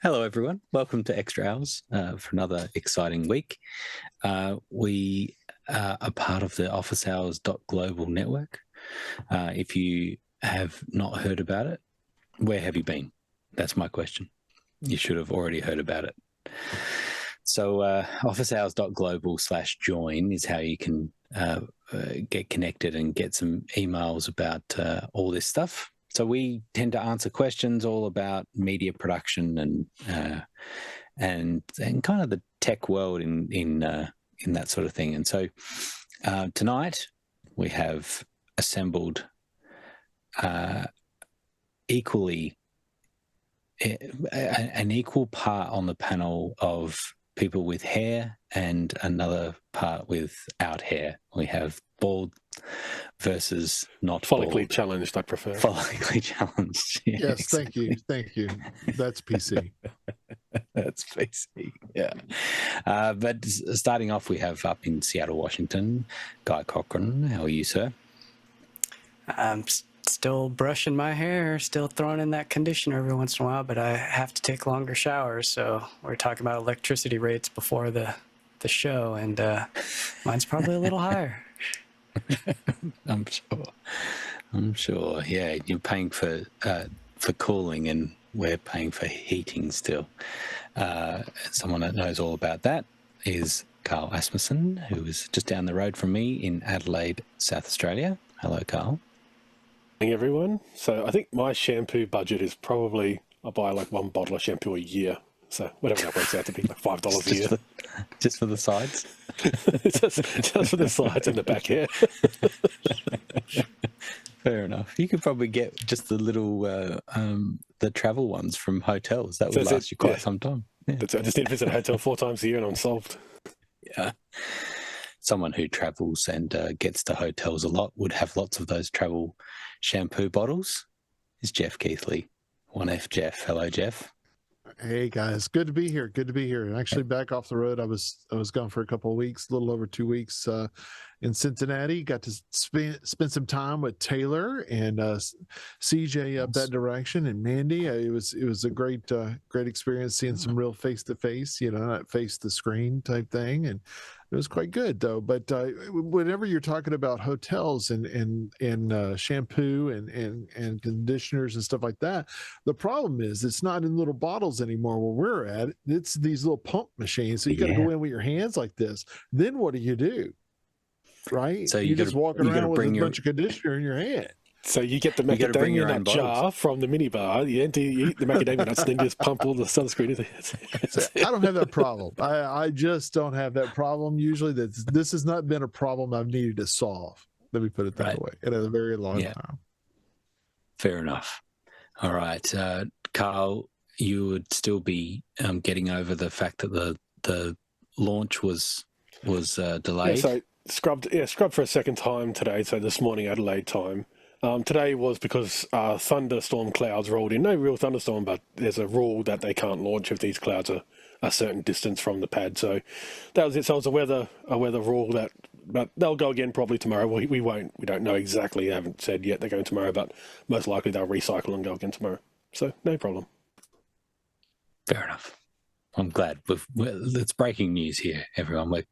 Hello, everyone. Welcome to Extra Hours for another exciting week. We are part of the Office Hours Global network. If you have not heard about it, where have you been? That's my question. You should have already heard about it. So officehours.global/join is how you can get connected and get some emails about all this stuff. So we tend to answer questions all about media production and kind of the tech world in that sort of thing. And so tonight we have assembled equally an equal part on the panel of people with hair and another part without hair. We have bald versus not follically bald. challenged, I prefer. Follically challenged. Yeah, yes, exactly. thank you. That's PC. That's PC, yeah. But starting off, we have up in Seattle, Washington, Guy Cochran. How are you, sir? I'm still brushing my hair, still throwing in that conditioner every once in a while, but I have to take longer showers. So we're talking about electricity rates before the show, and mine's probably a little higher. I'm sure. Yeah, you're paying for cooling, and we're paying for heating still. Someone that knows all about that is Carl Asmussen, who is just down the road from me in Adelaide, South Australia. Hello, Carl. Hey, everyone. So I think my shampoo budget is probably, I buy like one bottle of shampoo a year. So whatever that works out to be, like $5 a year. Just for the sides? just for the sides and the back hair. Fair enough. You could probably get just the little, the travel ones from hotels. That would last you quite some time. Yeah. I just need to visit a hotel 4 times a year and I'm solved. Yeah. Someone who travels and gets to hotels a lot would have lots of those travel shampoo bottles. Is Jeff Keithley. 1F Jeff. Hello, Jeff. Hey guys, good to be here. Good to be here. Actually, back off the road. I was gone for a couple of weeks, a little over 2 weeks in Cincinnati. Got to spend some time with Taylor and CJ up that direction, and Mandy. It was a great experience seeing some real face to face, not face the screen type thing, and it was quite good though. But whenever you're talking about hotels and shampoo and conditioners and stuff like that, the problem is it's not in little bottles anymore where we're at. It's these little pump machines. So you got to go in with your hands like this. Then what do? Right? So you're just walking around with a bunch of conditioner in your hand. So you get the macadamia nut jar from the minibar, you eat the macadamia nuts, then you just pump all the sunscreen in. I don't have that problem. I just don't have that problem. Usually this has not been a problem I've needed to solve. Let me put it that way. In a very long time. Fair enough. All right. Carl, you would still be getting over the fact that the launch was delayed. Yeah, so scrubbed for a second time today. So this morning Adelaide time. Today was because thunderstorm clouds rolled in. No real thunderstorm, but there's a rule that they can't launch if these clouds are a certain distance from the pad. So that was it. So it was a weather rule but they'll go again probably tomorrow. We won't. We don't know exactly. They haven't said yet they're going tomorrow, but most likely they'll recycle and go again tomorrow. So no problem. Fair enough. I'm glad. It's breaking news here, everyone.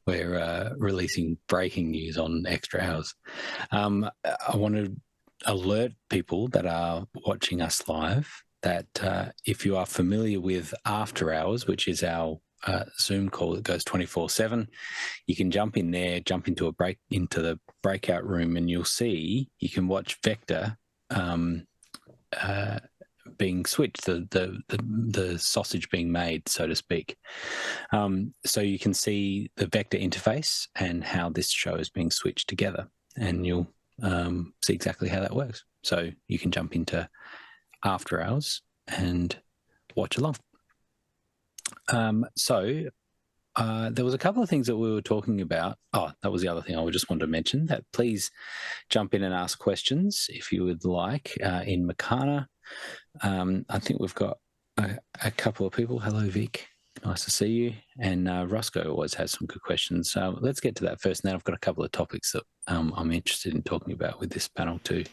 We're releasing breaking news on Extra Hours. I want to alert people that are watching us live that if you are familiar with After Hours, which is our Zoom call that goes 24/7, you can jump in there, jump into the breakout room, and you'll see you can watch Vector being switched, the sausage being made, so to speak. So you can see the Vector interface and how this show is being switched together, and you'll see exactly how that works. So you can jump into After Hours and watch along. There was a couple of things that we were talking about. Oh, that was the other thing I just wanted to mention, that please jump in and ask questions if you would like in Makana. I think we've got a couple of people. Hello, Vic. Nice to see you. And Roscoe always has some good questions. So let's get to that first. And then I've got a couple of topics that I'm interested in talking about with this panel too.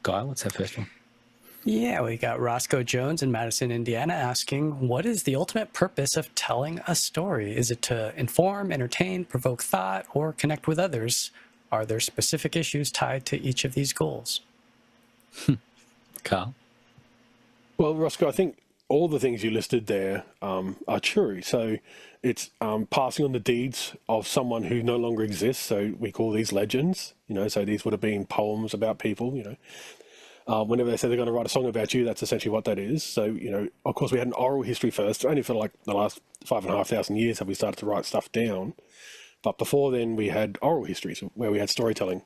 Guy, what's that first one? Yeah, we got Roscoe Jones in Madison, Indiana asking, what is the ultimate purpose of telling a story? Is it to inform, entertain, provoke thought, or connect with others? Are there specific issues tied to each of these goals? Carl? Well, Roscoe, I think all the things you listed there are true. So it's passing on the deeds of someone who no longer exists. So we call these legends, so these would have been poems about people, whenever they say they're going to write a song about you, that's essentially what that is. So, of course, we had an oral history first. Only for like the last 5,500 years have we started to write stuff down. But before then, we had oral histories where we had storytelling.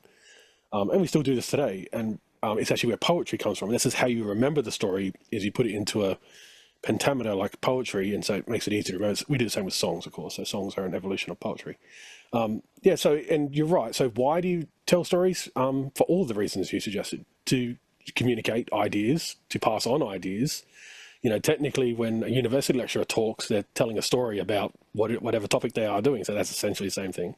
And we still do this today. And it's actually where poetry comes from. This is how you remember the story, is you put it into a pentameter like poetry, and so it makes it easier to remember. We do the same with songs, of course. So songs are an evolution of poetry. And you're right. So why do you tell stories? For all the reasons you suggested. To communicate ideas, to pass on ideas. Technically, when a university lecturer talks, they're telling a story about whatever topic they are doing. So that's essentially the same thing.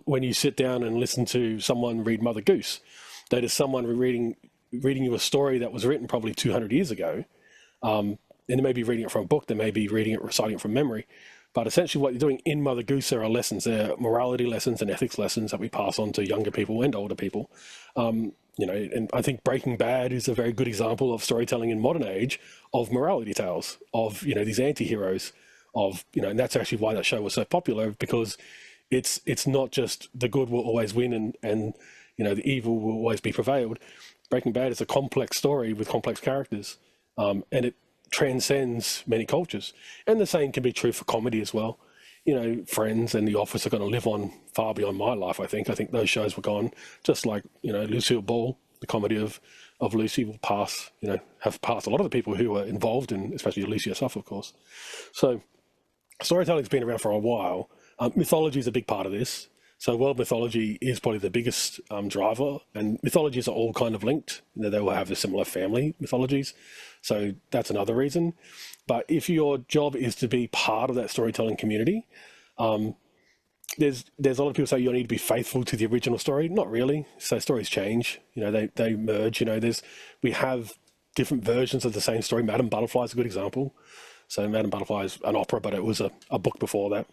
When you sit down and listen to someone read Mother Goose, that is someone reading you a story that was written probably 200 years ago. And they may be reading it from a book, they may be reciting it from memory. But essentially what you're doing in Mother Goose, there are lessons, there are morality lessons and ethics lessons that we pass on to younger people and older people. And I think Breaking Bad is a very good example of storytelling in modern age of morality tales, of, these anti-heroes, and that's actually why that show was so popular, because it's not just the good will always win and the evil will always be prevailed. Breaking Bad is a complex story with complex characters, and it transcends many cultures. And the same can be true for comedy as well. Friends and The Office are going to live on far beyond my life, I think. I think those shows were gone, just like, Lucille Ball, the comedy of Lucy will pass, have passed a lot of the people who were involved in, especially Lucy herself, of course. So storytelling's been around for a while. Mythology is a big part of this. So world mythology is probably the biggest driver, and mythologies are all kind of linked. They will have a similar family mythologies. So that's another reason. But if your job is to be part of that storytelling community, there's a lot of people say you need to be faithful to the original story. Not really. So stories change. They merge. We have different versions of the same story. Madame Butterfly is a good example. So Madame Butterfly is an opera, but it was a book before that,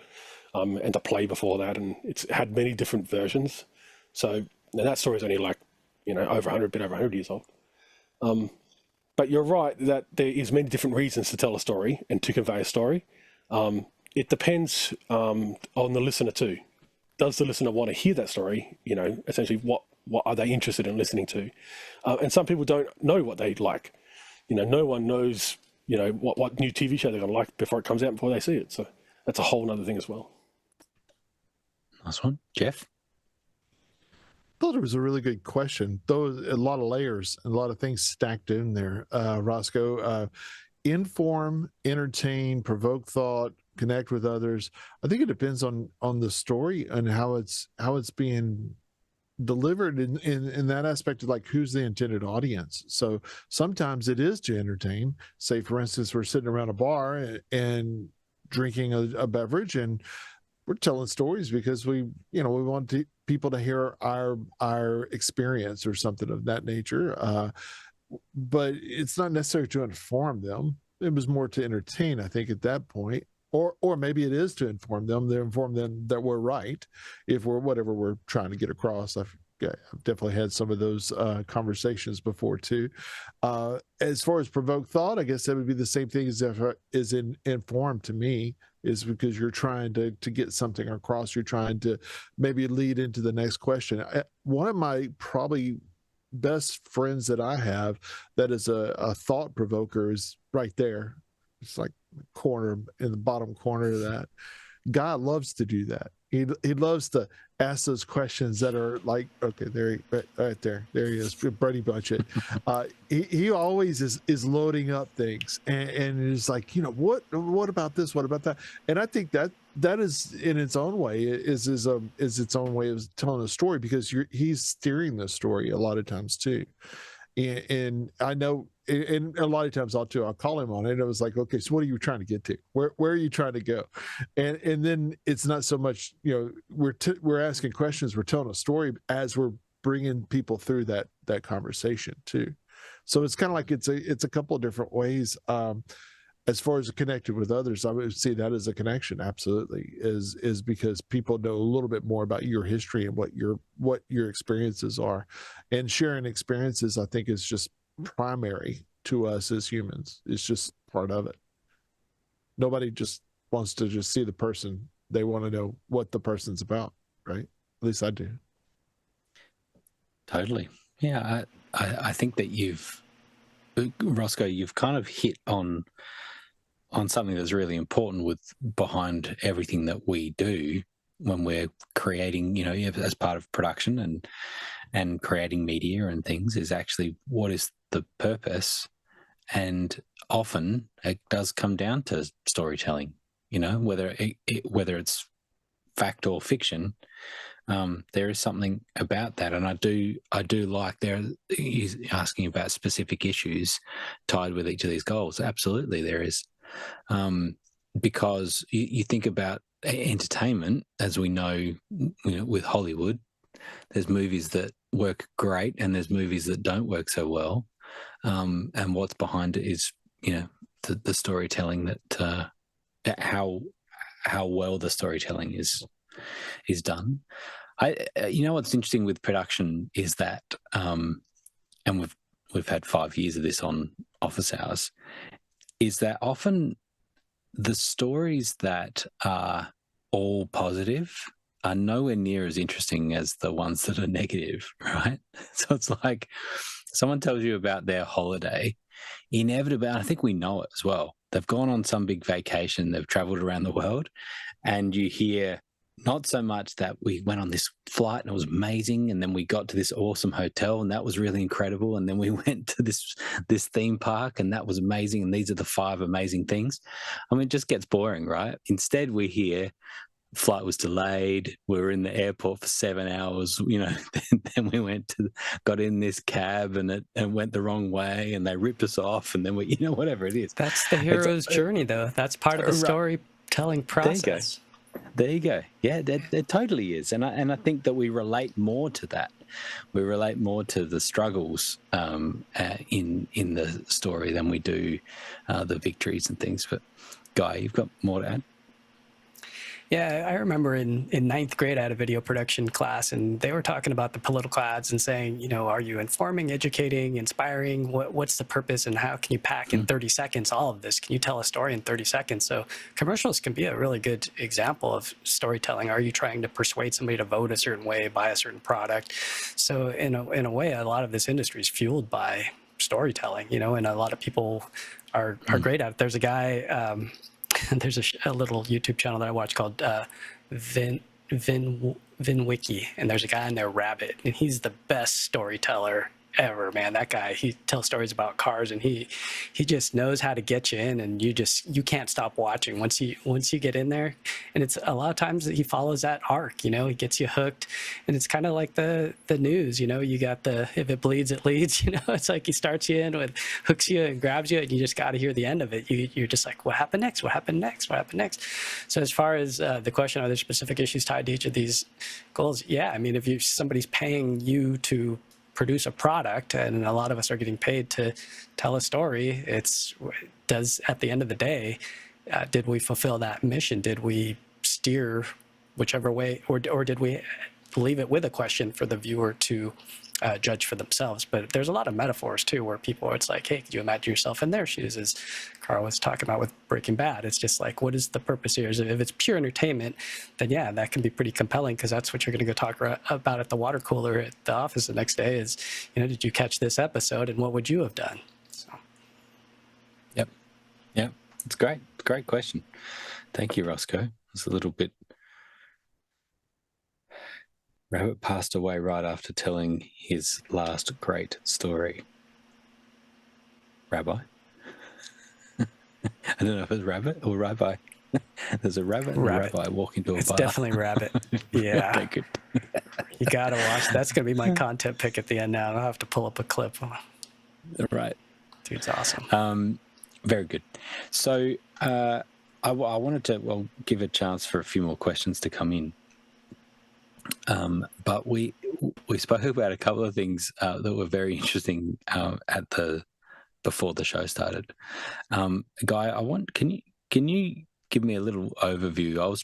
and a play before that, and it's had many different versions. So and that story is only like over 100 years old. But you're right that there is many different reasons to tell a story and to convey a story. It depends on the listener too. Does the listener want to hear that story? Essentially, what are they interested in listening to? And some people don't know what they like. No one knows, what new TV show they're going to like before it comes out, before they see it. So that's a whole other thing as well. Nice one. Jeff? I thought it was a really good question. Though a lot of layers, a lot of things stacked in there. Roscoe, inform, entertain, provoke thought, connect with others. I think it depends on the story and how it's being delivered in that aspect of like who's the intended audience. So sometimes it is to entertain. Say for instance, we're sitting around a bar and drinking a beverage, and we're telling stories because we want people to hear our experience or something of that nature. But it's not necessary to inform them. It was more to entertain, I think, at that point. Or maybe it is to inform them that we're right, if we're whatever we're trying to get across. I've definitely had some of those conversations before too. As far as provoke thought, I guess that would be the same thing as inform to me, is because you're trying to get something across. You're trying to maybe lead into the next question. One of my probably best friends that I have that is a thought provoker is right there. It's like corner in the bottom corner of that. Guy loves to do that. He loves to ask those questions that are like, okay, right there he is, Brady Bunchett. He always is loading up things and is like, what about this? What about that? And I think that is in its own way is its own way of telling a story, because he's steering the story a lot of times too. And I know, and a lot of times I'll call him on it. And it was like, okay, so what are you trying to get to? Where are you trying to go? And then it's not so much, we're asking questions, we're telling a story as we're bringing people through that conversation too. So it's kind of like it's a couple of different ways. As far as connected with others, I would see that as a connection. Absolutely, is because people know a little bit more about your history and what your experiences are, and sharing experiences, I think, is just primary to us as humans. It's just part of it. Nobody just wants to just see the person. They want to know what the person's about, right? At least I do. Totally. Yeah, I think that Roscoe, you've kind of hit on something that's really important with behind everything that we do when we're creating, as part of production and creating media and things, is actually what is the purpose. And often it does come down to storytelling, whether it's fact or fiction. There is something about that, and I do like he's asking about specific issues tied with each of these goals. Absolutely, there is, because you think about entertainment, as we know, with Hollywood, there's movies that work great, and there's movies that don't work so well, and what's behind it is the storytelling, that how well the storytelling is done. What's interesting with production is that, and we've had 5 years of this on office hours, is that often the stories that are all positive are nowhere near as interesting as the ones that are negative, right? So it's like someone tells you about their holiday, inevitably, I think we know it as well. They've gone on some big vacation, they've traveled around the world, and you hear not so much that we went on this flight and it was amazing, and then we got to this awesome hotel and that was really incredible, and then we went to this theme park and that was amazing, and these are the 5 amazing things. I mean, it just gets boring, right? Instead, we hear flight was delayed, we were in the airport for 7 hours, then we got in this cab and it went the wrong way and they ripped us off, and then we, whatever it is. That's the hero's journey, though. That's part of the storytelling process. There you go. Yeah, there totally is, and I think that we relate more to that. We relate more to the struggles in the story than we do the victories and things. But Guy, you've got more to add? Yeah, I remember in 9th grade, I had a video production class, and they were talking about the political ads and saying, are you informing, educating, inspiring? What's the purpose, and how can you pack in 30 seconds all of this? Can you tell a story in 30 seconds? So commercials can be a really good example of storytelling. Are you trying to persuade somebody to vote a certain way, buy a certain product? So in a way, a lot of this industry is fueled by storytelling, and a lot of people are great at it. There's a guy... there's a little YouTube channel that I watch called VinWiki, and there's a guy in there, Rabbit, and he's the best storyteller ever, man. That guy, he tells stories about cars, and he just knows how to get you in, and you can't stop watching once you get in there. And it's a lot of times that he follows that arc, he gets you hooked, and it's kind of like the news, you got the if it bleeds it leads, it's like he starts you in with, hooks you and grabs you, and you just got to hear the end of it. You're just like, what happened next? What happened next? What happened next? So as far as the question, are there specific issues tied to each of these goals? Yeah, I mean, if somebody's paying you to produce a product, and a lot of us are getting paid to tell a story, at the end of the day, did we fulfill that mission? Did we steer whichever way, or did we leave it with a question for the viewer to judge for themselves? But there's a lot of metaphors too, where it's like, hey, could you imagine yourself in their shoes, as Carl was talking about with Breaking Bad? It's just like, what is the purpose here? If it's pure entertainment, then yeah, that can be pretty compelling, because that's what you're going to go talk about at the water cooler at the office the next day is, did you catch this episode, and what would you have done? So. Yep. It's great. It's a great question. Thank you, Roscoe. It's a little bit... Rabbit passed away right after telling his last great story. Rabbi? I don't know if it's Rabbit or Rabbi. There's a rabbit and a rabbi walking to a bar. It's definitely Rabbit. Yeah. Okay, good. You got to watch. That's going to be my content pick at the end now. I'll have to pull up a clip. Right. Dude's awesome. Very good. So I wanted to give a chance for a few more questions to come in. But we spoke about a couple of things that were very interesting before the show started. Guy, can you give me a little overview? I was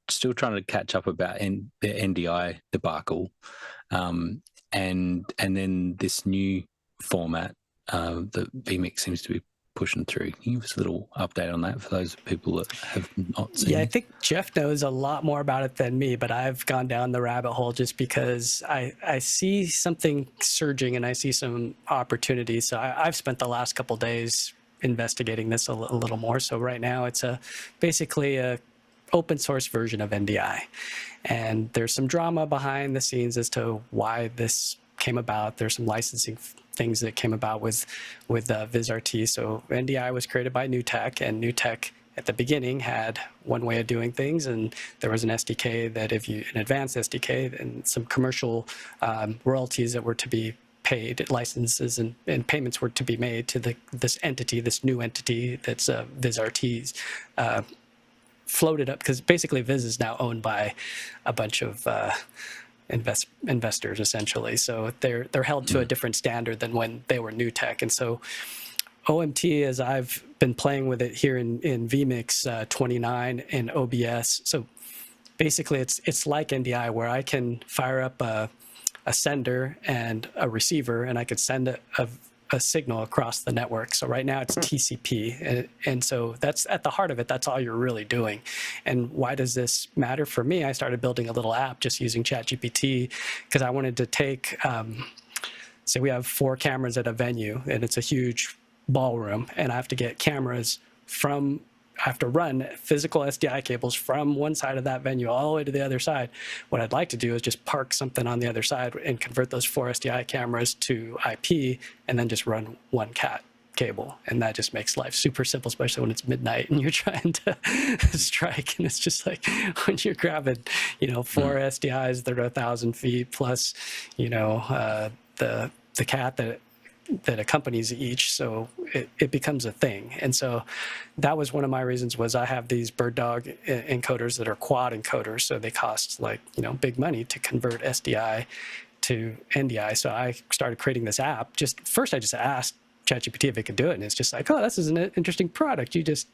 still trying to catch up about the NDI debacle, and then this new format that Vmix seems to be pushing through. Can you give us a little update on that for those people that have not seen Yeah, I it? think Jeff knows a lot more about it than me, but I've gone down the rabbit hole just because I see something surging and I see some opportunities. So I've spent the last couple of days investigating this a little more. So right now it's basically a open source version of NDI. And there's some drama behind the scenes as to why this came about. There's some licensing things that came about with VizRT. So NDI was created by NewTek, and NewTek at the beginning had one way of doing things, and there was an SDK that an advanced SDK and some commercial royalties that were to be paid, licenses and payments were to be made to this new entity that's VizRT's floated up, because basically Viz is now owned by a bunch of investors essentially. So they're held to a different standard than when they were NewTek. And so OMT, as I've been playing with it here in Vmix 29 and OBS. So basically it's like NDI, where I can fire up a sender and a receiver, and I could send a signal across the network. So right now it's TCP. And so that's at the heart of it. That's all you're really doing. And why does this matter for me? I started building a little app just using ChatGPT because I wanted to take, say we have 4 cameras at a venue and it's a huge ballroom, and I have to get cameras I have to run physical SDI cables from one side of that venue all the way to the other side. What I'd like to do is just park something on the other side and convert those 4 SDI cameras to IP, and then just run one cat cable. And that just makes life super simple, especially when it's midnight and you're trying to strike. And it's just like when you're grabbing, 4 SDIs that are 1,000 feet plus, the cat that accompanies each, so it becomes a thing. And so that was one of my reasons, was I have these bird dog encoders that are quad encoders, so they cost big money to convert SDI to NDI. So I started creating this app. First I just asked ChatGPT if it could do it, and it's just like, oh, this is an interesting product. You just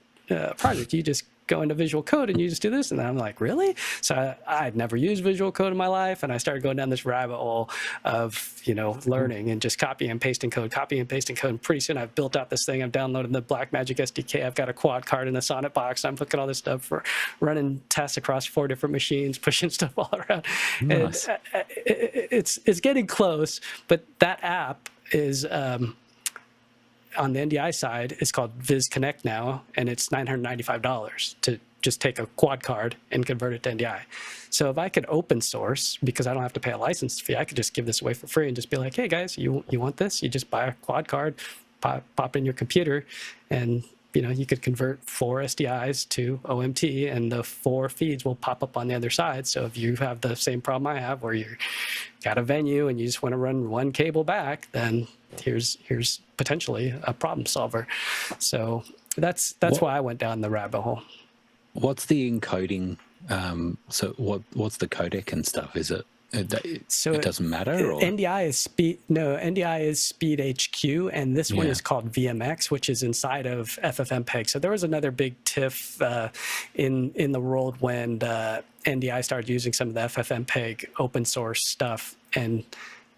go into Visual Code and you just do this. And then I'm like, really? So I'd never used Visual Code in my life, and I started going down this rabbit hole of learning and just copying and pasting code. And pretty soon I've built out this thing. I've downloaded the Blackmagic SDK. I've got a quad card in a Sonnet box. I'm looking at all this stuff for running tests across 4 different machines, pushing stuff all around. Nice. And it's getting close, but that app is on the NDI side, it's called Viz Connect now, and it's $995 to just take a quad card and convert it to NDI. So if I could open source, because I don't have to pay a license fee, I could just give this away for free and just be like, hey guys, you want this? You just buy a quad card, pop in your computer, and you could convert 4 SDIs to OMT, and the 4 feeds will pop up on the other side. So if you have the same problem I have, where you're got a venue and you just want to run one cable back, then here's potentially a problem solver. So that's why I went down the rabbit hole. What's the encoding? So what's the codec and stuff? Is it? So it doesn't matter? Or? NDI is speed. No, NDI is Speed HQ, and this one is called VMX, which is inside of FFmpeg. So there was another big tiff in the world when NDI started using some of the FFmpeg open source stuff, and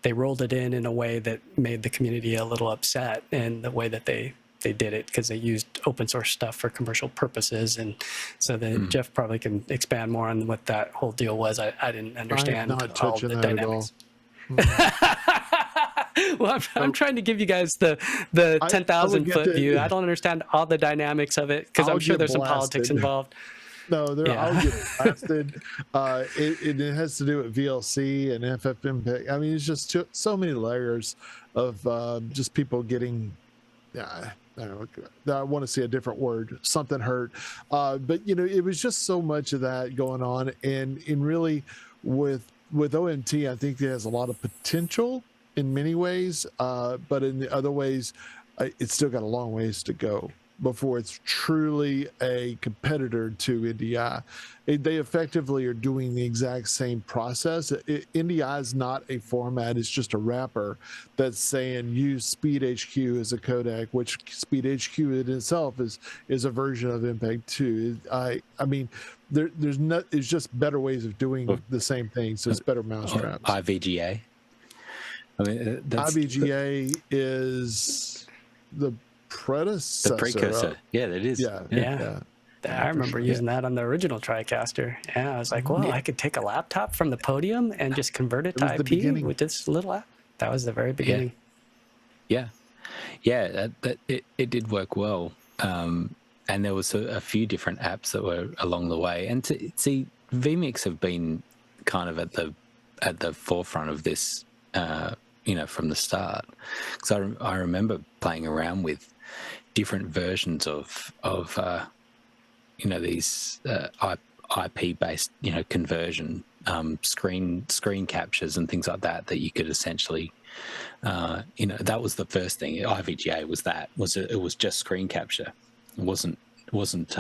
they rolled it in a way that made the community a little upset, and the way that they did it, because they used open source stuff for commercial purposes. And so then Jeff probably can expand more on what that whole deal was. I didn't understand all the dynamics. Well, I'm trying to give you guys the 10,000 foot view. I don't understand all the dynamics of it, because I'm sure there's some politics involved. No, I'll get blasted. It has to do with VLC and FFmpeg. I mean, it's just so many layers of just people getting. I want to say a different word. Something hurt, but it was just so much of that going on, and really with OMT, I think it has a lot of potential in many ways, but in the other ways, it's still got a long ways to go. before it's truly a competitor to NDI. They effectively are doing the exact same process. NDI is not a format, it's just a wrapper that's saying use SpeedHQ as a codec, which SpeedHQ in itself is a version of MPEG 2. I mean, it's just better ways of doing the same thing, so it's better mousetraps. IVGA. I mean, IVGA is the predecessor. The precursor. Yeah, it is. Yeah. I remember using that on the original TriCaster. Yeah, I was like, well, I could take a laptop from the podium and just convert it to IP with this little app. That was the very beginning. Yeah. It did work well. And there was a few different apps that were along the way. And to see, Vmix have been kind of at the forefront of this, from the start. Because I remember playing around with different versions of these IP-based, conversion, screen captures and things like that you could essentially, that was the first thing. IVGA it was just screen capture. It wasn't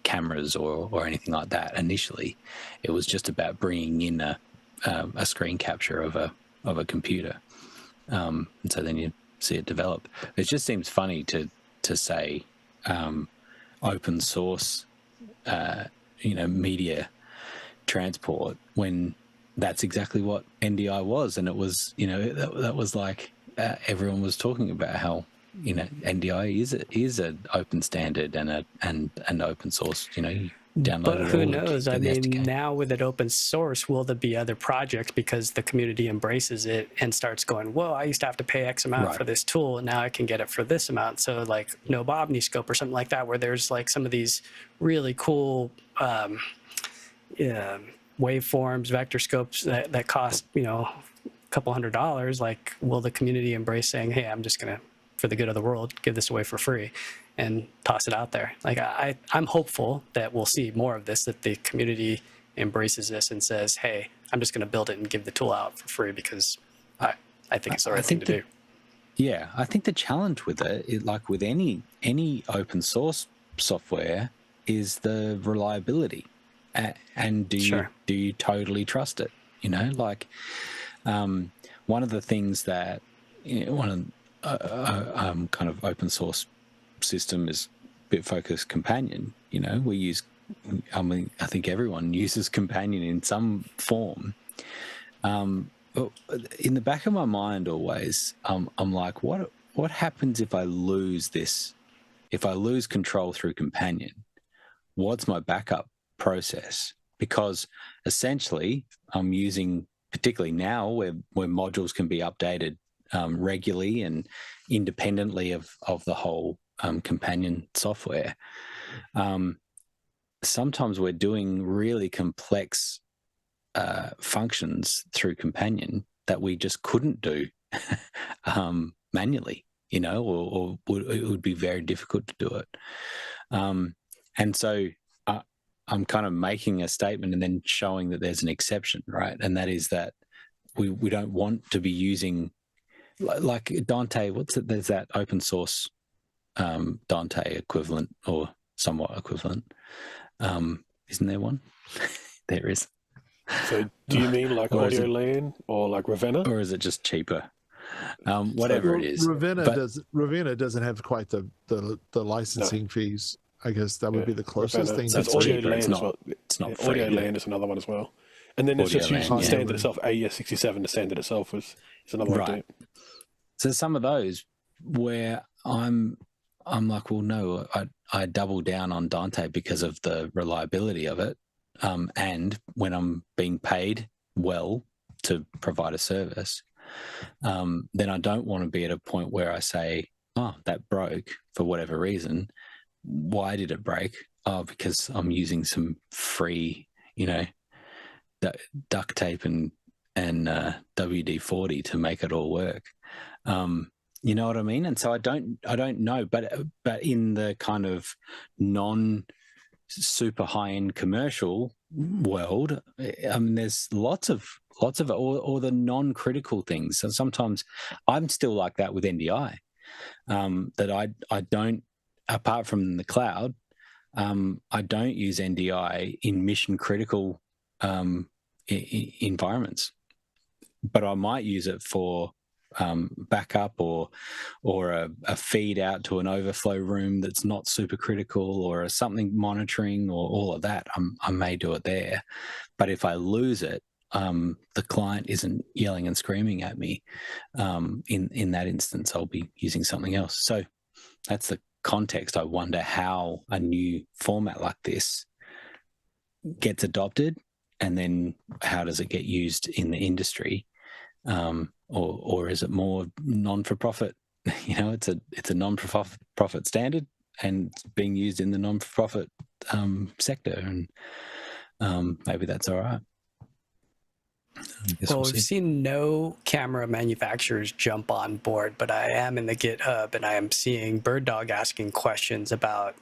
cameras or anything like that. Initially, it was just about bringing in a screen capture of a computer, and so then you see it develop. It just seems funny to say open source, media transport when that's exactly what NDI was, and it was, that was like everyone was talking about how NDI is an open standard and an open source. Download but it who all, knows? I get the mean, SDK. now with it open source, will there be other projects because the community embraces it and starts going, whoa, I used to have to pay X amount for this tool, and now I can get it for this amount. So like no Omniscope or something like that, where there's like some of these really cool waveforms, vector scopes that cost, a couple $100. Like, will the community embrace saying, hey, I'm just going to, for the good of the world, give this away for free and toss it out there? Like, I'm hopeful that we'll see more of this, that the community embraces this and says, hey, I'm just going to build it and give the tool out for free because I think it's the right thing to do. Yeah, I think the challenge with it, like with any open source software, is the reliability. And do you totally trust it? One of the things that one of kind of open source system is Bitfocus Companion. We use, I think everyone uses Companion in some form. But in the back of my mind always, I'm like, what happens if I lose this? If I lose control through Companion, what's my backup process? Because essentially I'm using, particularly now where modules can be updated regularly and independently of the whole companion software, sometimes we're doing really complex functions through Companion that we just couldn't do manually, or it would be very difficult to do it. And so I'm kind of making a statement and then showing that there's an exception, right? And that is that we don't want to be using like Dante. There's that open source Dante equivalent or somewhat equivalent. Isn't there one? There is. So do you mean like Audio Lane or like Ravenna? Or is it just cheaper? Whatever it is. Ravenna doesn't have quite the licensing fees. I guess that would be the closest thing. That's Audio Lane as well. It's not free. Audio Lane is another one as well. And then it's just using the standard itself. AES67, the standard itself is another one. Right. So some of those where I'm like, well, no, I double down on Dante because of the reliability of it. And when I'm being paid well to provide a service, then I don't want to be at a point where I say, oh, that broke for whatever reason. Why did it break? Oh, because I'm using some free, duct tape and WD-40 to make it all work. You know what I mean? And so I don't know, but in the kind of non super high-end commercial world, I mean, there's lots of or the non-critical things. So sometimes I'm still like that with NDI, that I don't apart from the cloud, I don't use NDI in mission critical environments, but I might use it for backup or a feed out to an overflow room that's not super critical, or something monitoring, or all of that. I may do it there, but if I lose it, the client isn't yelling and screaming at me. In that instance, I'll be using something else. So that's the context. I wonder how a new format like this gets adopted, and then how does it get used in the industry, or is it more non-for-profit? It's a non-for-profit standard, and it's being used in the non-for-profit sector, and maybe that's all right. Well, we've seen no camera manufacturers jump on board, but I am in the GitHub and I am seeing BirdDog asking questions about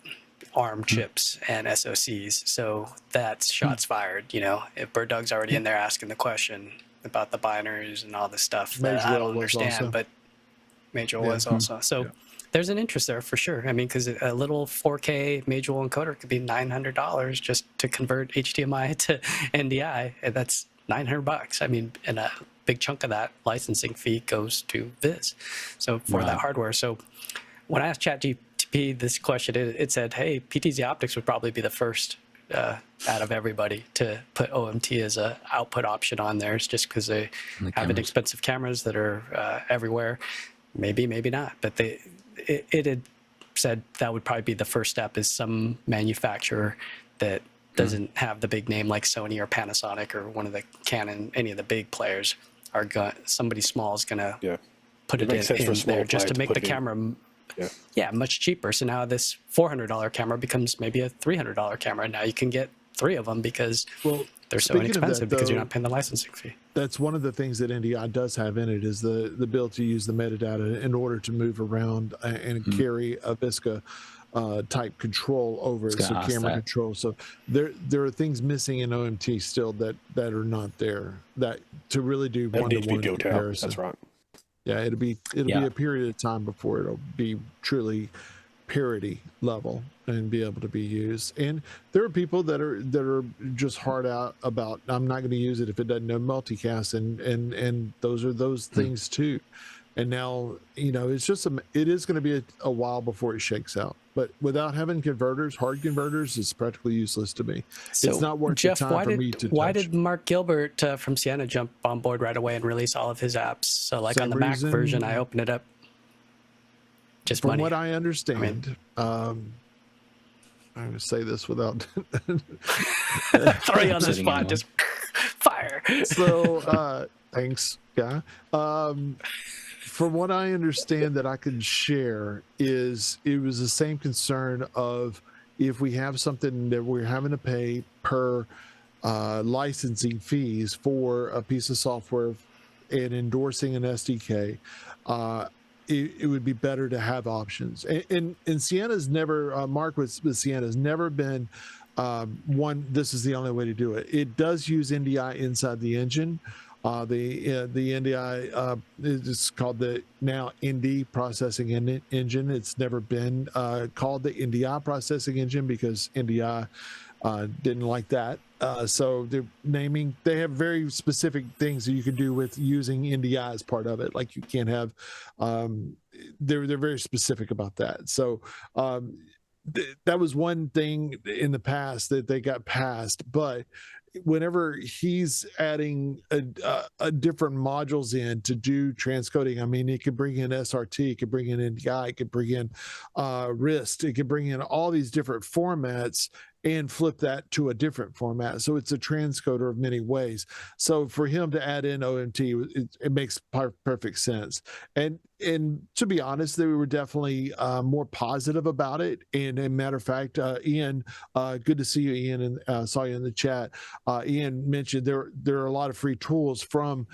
ARM chips and SoCs. So that's shots fired. If BirdDog's already in there asking the question about the binaries and all this stuff that I don't understand, but Major was also. So there's an interest there for sure. I mean, because a little 4K Major encoder could be $900 just to convert HDMI to NDI, and that's $900. I mean, and a big chunk of that licensing fee goes to Viz, so for that hardware. So when I asked ChatGPT this question, it said, "Hey, PTZ Optics would probably be the first out of everybody to put OMT as a output option on theirs, just because they have inexpensive cameras that are everywhere. Maybe not, but it had said that would probably be the first step, is some manufacturer that doesn't have the big name like Sony or Panasonic or one of the Canon, any of the big players, somebody small is going to put it in there just to make the camera much cheaper. So now this $400 camera becomes maybe a $300 camera. Now you can get 3 of them because they're so inexpensive, because you're not paying the licensing fee. That's one of the things that NDI does have in it, is the ability to use the metadata in order to move around and carry a VISCA type control over it, so camera control. So there are things missing in OMT still that are not there, that to really do one-to-one comparison. That's right. Yeah, it'll be a period of time before it'll be truly parity level and be able to be used. And there are people that are just hard out about, I'm not going to use it if it doesn't know multicast, and those things too. And now, it's just it is going to be a while before it shakes out. But without having converters, hard converters, it's practically useless to me. So it's not worth the time for me to why touch. did Mark Gilbert from Sienna jump on board right away and release all of his apps? So like on the Mac version, I opened it up. Just from money. What I understand, I'm going to say this without throw you on the spot, just fire. So thanks, guy. From what I understand that I can share is, it was the same concern of, if we have something that we're having to pay per licensing fees for a piece of software and endorsing an SDK, it would be better to have options. And Sienna's never, Mark with Sienna's never been one, this is the only way to do it. It does use NDI inside the engine. The NDI is called the now ND processing engine. It's never been called the NDI processing engine because NDI didn't like that. So they're naming, they have very specific things that you can do with using NDI as part of it. Like you can't have, they're very specific about that. So that was one thing in the past that they got passed, but whenever he's adding a different modules in to do transcoding, I mean, it could bring in SRT, it could bring in NDI, it could bring in RIST, it could bring in all these different formats and flip that to a different format. So it's a transcoder of many ways. So for him to add in OMT, it makes perfect sense. And to be honest, they were definitely more positive about it. And as a matter of fact, Ian, good to see you, Ian, and saw you in the chat. Ian mentioned there are a lot of free tools from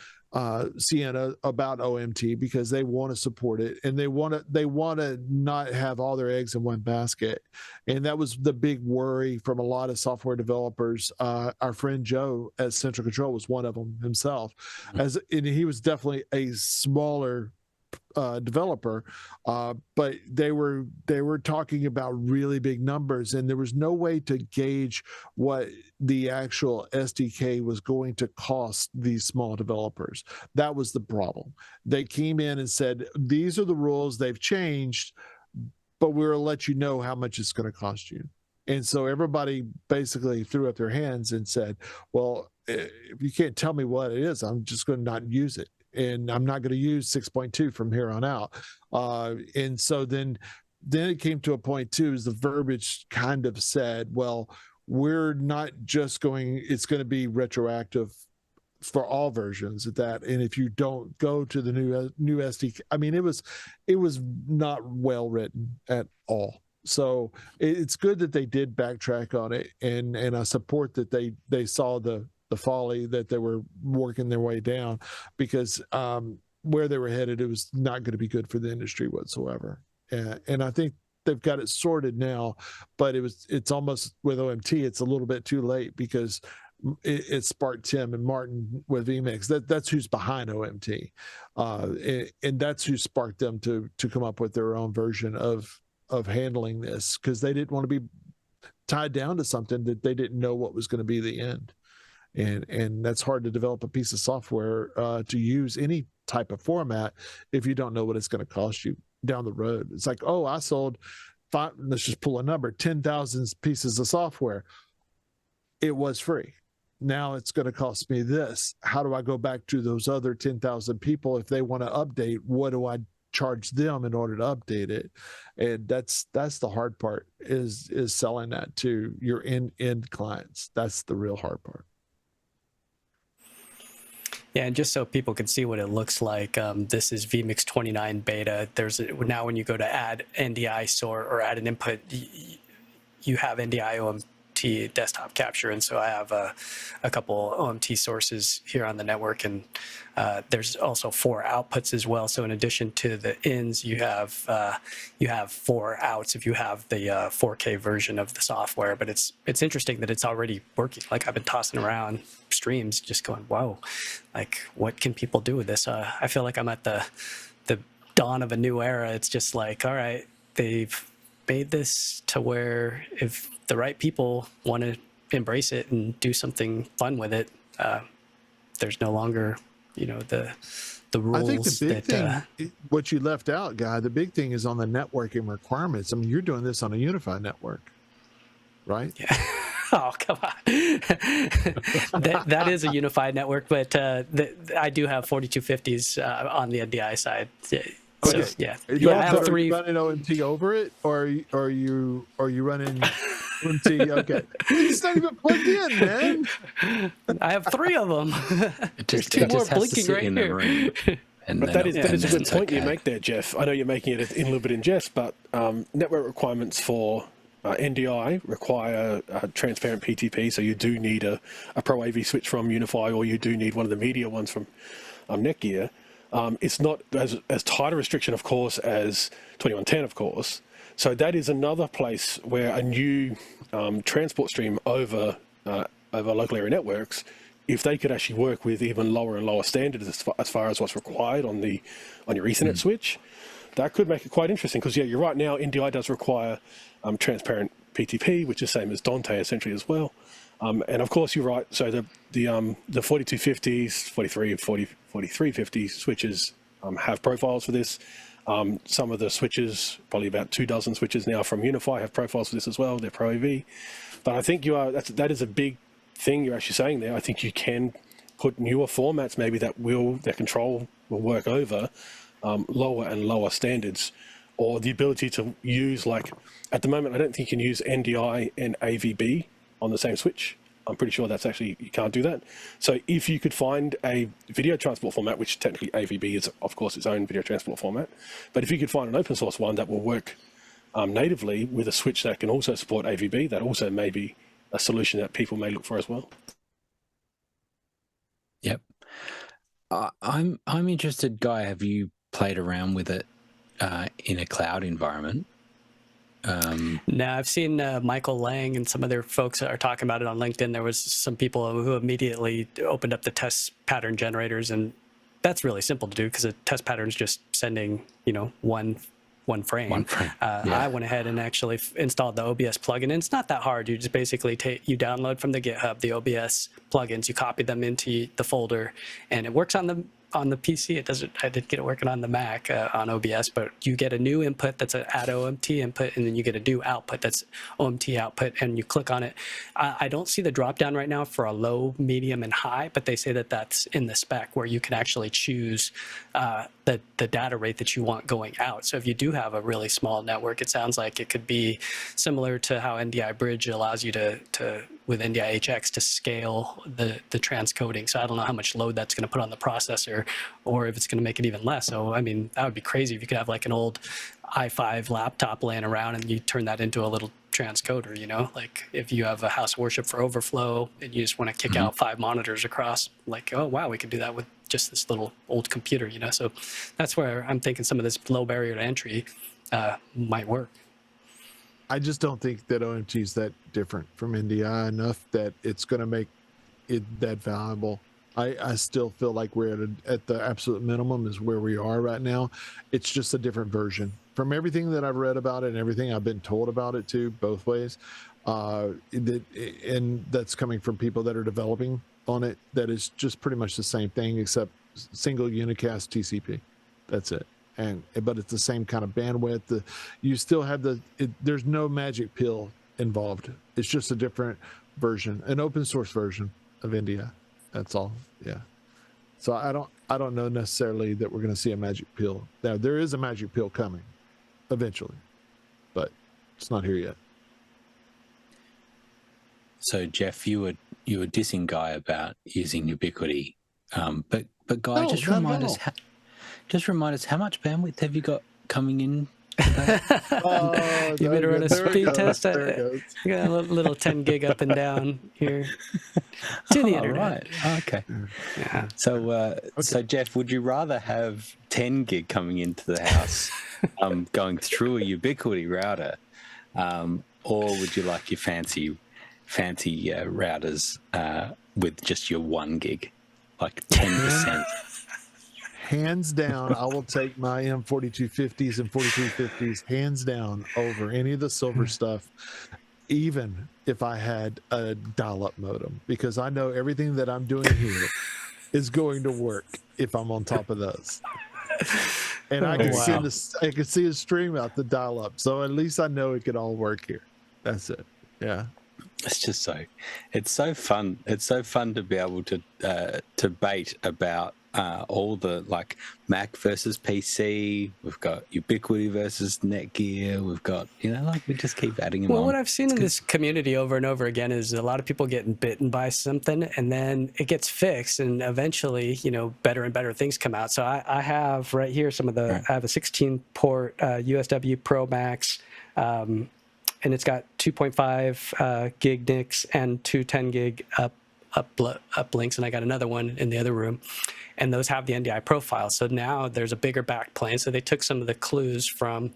Sienna about OMT because they want to support it, and they want to not have all their eggs in one basket. And that was the big worry from a lot of software developers. Our friend Joe at Central Control was one of them himself, and he was definitely a smaller developer, but they were talking about really big numbers, and there was no way to gauge what the actual SDK was going to cost these small developers. That was the problem. They came in and said, these are the rules, they've changed, but we'll let you know how much it's going to cost you. And so everybody basically threw up their hands and said, well, if you can't tell me what it is, I'm just going to not use it. And I'm not going to use 6.2 from here on out. And so then it came to a point too, is the verbiage kind of said, well, we're not just going, it's going to be retroactive for all versions of that. And if you don't go to the new SDK, I mean, it was not well written at all. So it's good that they did backtrack on it, and I support that they saw the folly that they were working their way down, because where they were headed, it was not going to be good for the industry whatsoever. And I think they've got it sorted now, but it's almost with OMT, it's a little bit too late, because it sparked Tim and Martin with Vmix. That's who's behind OMT, and that's who sparked them to come up with their own version of handling this, because they didn't want to be tied down to something that they didn't know what was going to be the end. And that's hard to develop a piece of software to use any type of format if you don't know what it's going to cost you down the road. It's like, oh, I sold let's just pull a number, 10,000 pieces of software. It was free. Now it's going to cost me this. How do I go back to those other 10,000 people if they want to update? What do I charge them in order to update it? And that's the hard part, is selling that to your end clients. That's the real hard part. Yeah, and just so people can see what it looks like, this is Vmix 29 beta. Now when you go to add NDI source or add an input, you have NDI OMT desktop capture, and so I have a couple OMT sources here on the network, and there's also 4 outputs as well. So in addition to the ins, you have 4 outs if you have the 4K version of the software. But it's interesting that it's already working. Like, I've been tossing around streams, just going, whoa, like, what can people do with this? I feel like I'm at the dawn of a new era. It's just like, all right, they've made this to where if the right people want to embrace it and do something fun with it, there's no longer, the rules. I think the big thing, what you left out, Guy, the big thing is on the networking requirements. I mean, you're doing this on a unified network, right? Yeah. Oh, come on. that is a unified network, but I do have 4250s on the NDI side. So, okay. Yeah. I have 3. Are you running OMT over it, or are you running OMT? Okay. It's not even plugged in, man. I have 3 of them. There's 2 more blinking right in the room. But that is a good point you make there, Jeff. I know you're making it in a little bit in jest, but network requirements for NDI require transparent PTP, so you do need a Pro AV switch from Unify, or you do need one of the media ones from Netgear. It's not as tight a restriction, of course, as 2110, of course. So that is another place where a new transport stream over local area networks, if they could actually work with even lower and lower standards as far as what's required on your Ethernet switch, that could make it quite interesting. Because yeah, you're right, now NDI does require transparent PTP, which is same as Dante essentially as well. And of course, you're right. So the 4250s, 43 and 4350 switches have profiles for this. Some of the switches, probably about 24 switches now from Unify, have profiles for this as well. They're Pro AV. But I think that is a big thing you're actually saying there. I think you can put newer formats maybe that control will work over lower and lower standards, or the ability to use, like, at the moment, I don't think you can use NDI and AVB on the same switch. I'm pretty sure that's actually, you can't do that. So if you could find a video transport format, which technically AVB is, of course, its own video transport format, but if you could find an open source one that will work natively with a switch that can also support AVB, that also may be a solution that people may look for as well. Yep. I'm interested, Guy, have you played around with it in a cloud environment? No, I've seen Michael Lang and some other folks are talking about it on LinkedIn. There was some people who immediately opened up the test pattern generators and that's really simple to do because a test pattern is just sending, one frame. I went ahead and actually installed the OBS plugin, and it's not that hard. You just basically you download from the GitHub the OBS plugins, you copy them into the folder, and it works on the PC. It doesn't. I did get it working on the Mac on OBS, but you get a new input that's an add OMT input, and then you get a new output that's OMT output, and you click on it. I don't see the drop down right now for a low, medium, and high, but they say that that's in the spec where you can actually choose the data rate that you want going out. So if you do have a really small network, it sounds like it could be similar to how NDI Bridge allows you to with NDI HX to scale the transcoding. So I don't know how much load that's going to put on the processor, or if it's going to make it even less. So I mean, that would be crazy if you could have like an old i5 laptop laying around and you turn that into a little transcoder, like if you have a house of worship for overflow and you just want to kick out 5 monitors across, like, oh wow, we could do that with just this little old computer, so that's where I'm thinking some of this low barrier to entry might work. I just don't think that OMT is that different from NDI enough that it's going to make it that valuable. I still feel like we're at the absolute minimum is where we are right now. It's just a different version. From everything that I've read about it and everything I've been told about it too, both ways, and that's coming from people that are developing on it, that is just pretty much the same thing except single unicast TCP. That's it. But it's the same kind of bandwidth. You still have there's no magic pill involved. It's just a different version, an open source version of NDI. That's all. Yeah. So I don't know necessarily that we're going to see a magic pill. Now there is a magic pill coming eventually, but it's not here yet. So Jeff, you were dissing Guy about using Ubiquity, but Guy, just remind us how much bandwidth have you got coming in today? You better run a speed test. I got a little 10 gig up and down here to the internet. Right. Oh, okay. Yeah. So Jeff, would you rather have 10 gig coming into the house, going through a Ubiquity router, or would you like your fancy routers with just your 1 gig, like 10%? Hands down, I will take my M4250s and 4350s hands down over any of the silver stuff, even if I had a dial-up modem, because I know everything that I'm doing here is going to work if I'm on top of those. And I can see a stream out the dial-up, so at least I know it can all work here. That's it. Yeah. It's just it's so fun. It's so fun to be able to debate about all the like Mac versus PC. We've got Ubiquity versus Netgear. We've got, we just keep adding them on. Well, what I've seen in this community over and over again is a lot of people getting bitten by something, and then it gets fixed, and eventually, better and better things come out. So I have right here I have a 16-port USW Pro Max, and it's got 2.5 gig NICs and 2 10 gig uplinks, and I got another one in the other room, and those have the NDI profile. So now there's a bigger backplane. So they took some of the clues from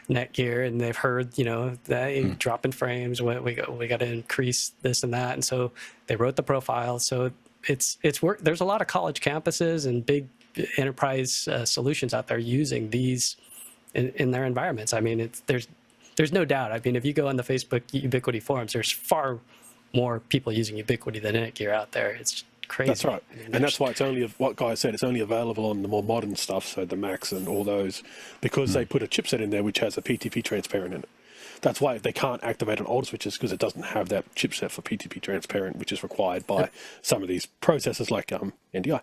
Netgear, and they've heard, that dropping frames, we got to increase this and that, and so they wrote the profile. So it's work. There's a lot of college campuses and big enterprise solutions out there using these in their environments. I mean, there's no doubt. I mean, if you go on the Facebook Ubiquity forums, there's far more people using Ubiquity than Netgear out there. It's crazy. That's right. And that's why it's only, what Guy said, it's only available on the more modern stuff, so the Macs and all those, because they put a chipset in there which has a PTP transparent in it. That's why they can't activate on older switches, because it doesn't have that chipset for PTP transparent, which is required by some of these processors like NDI.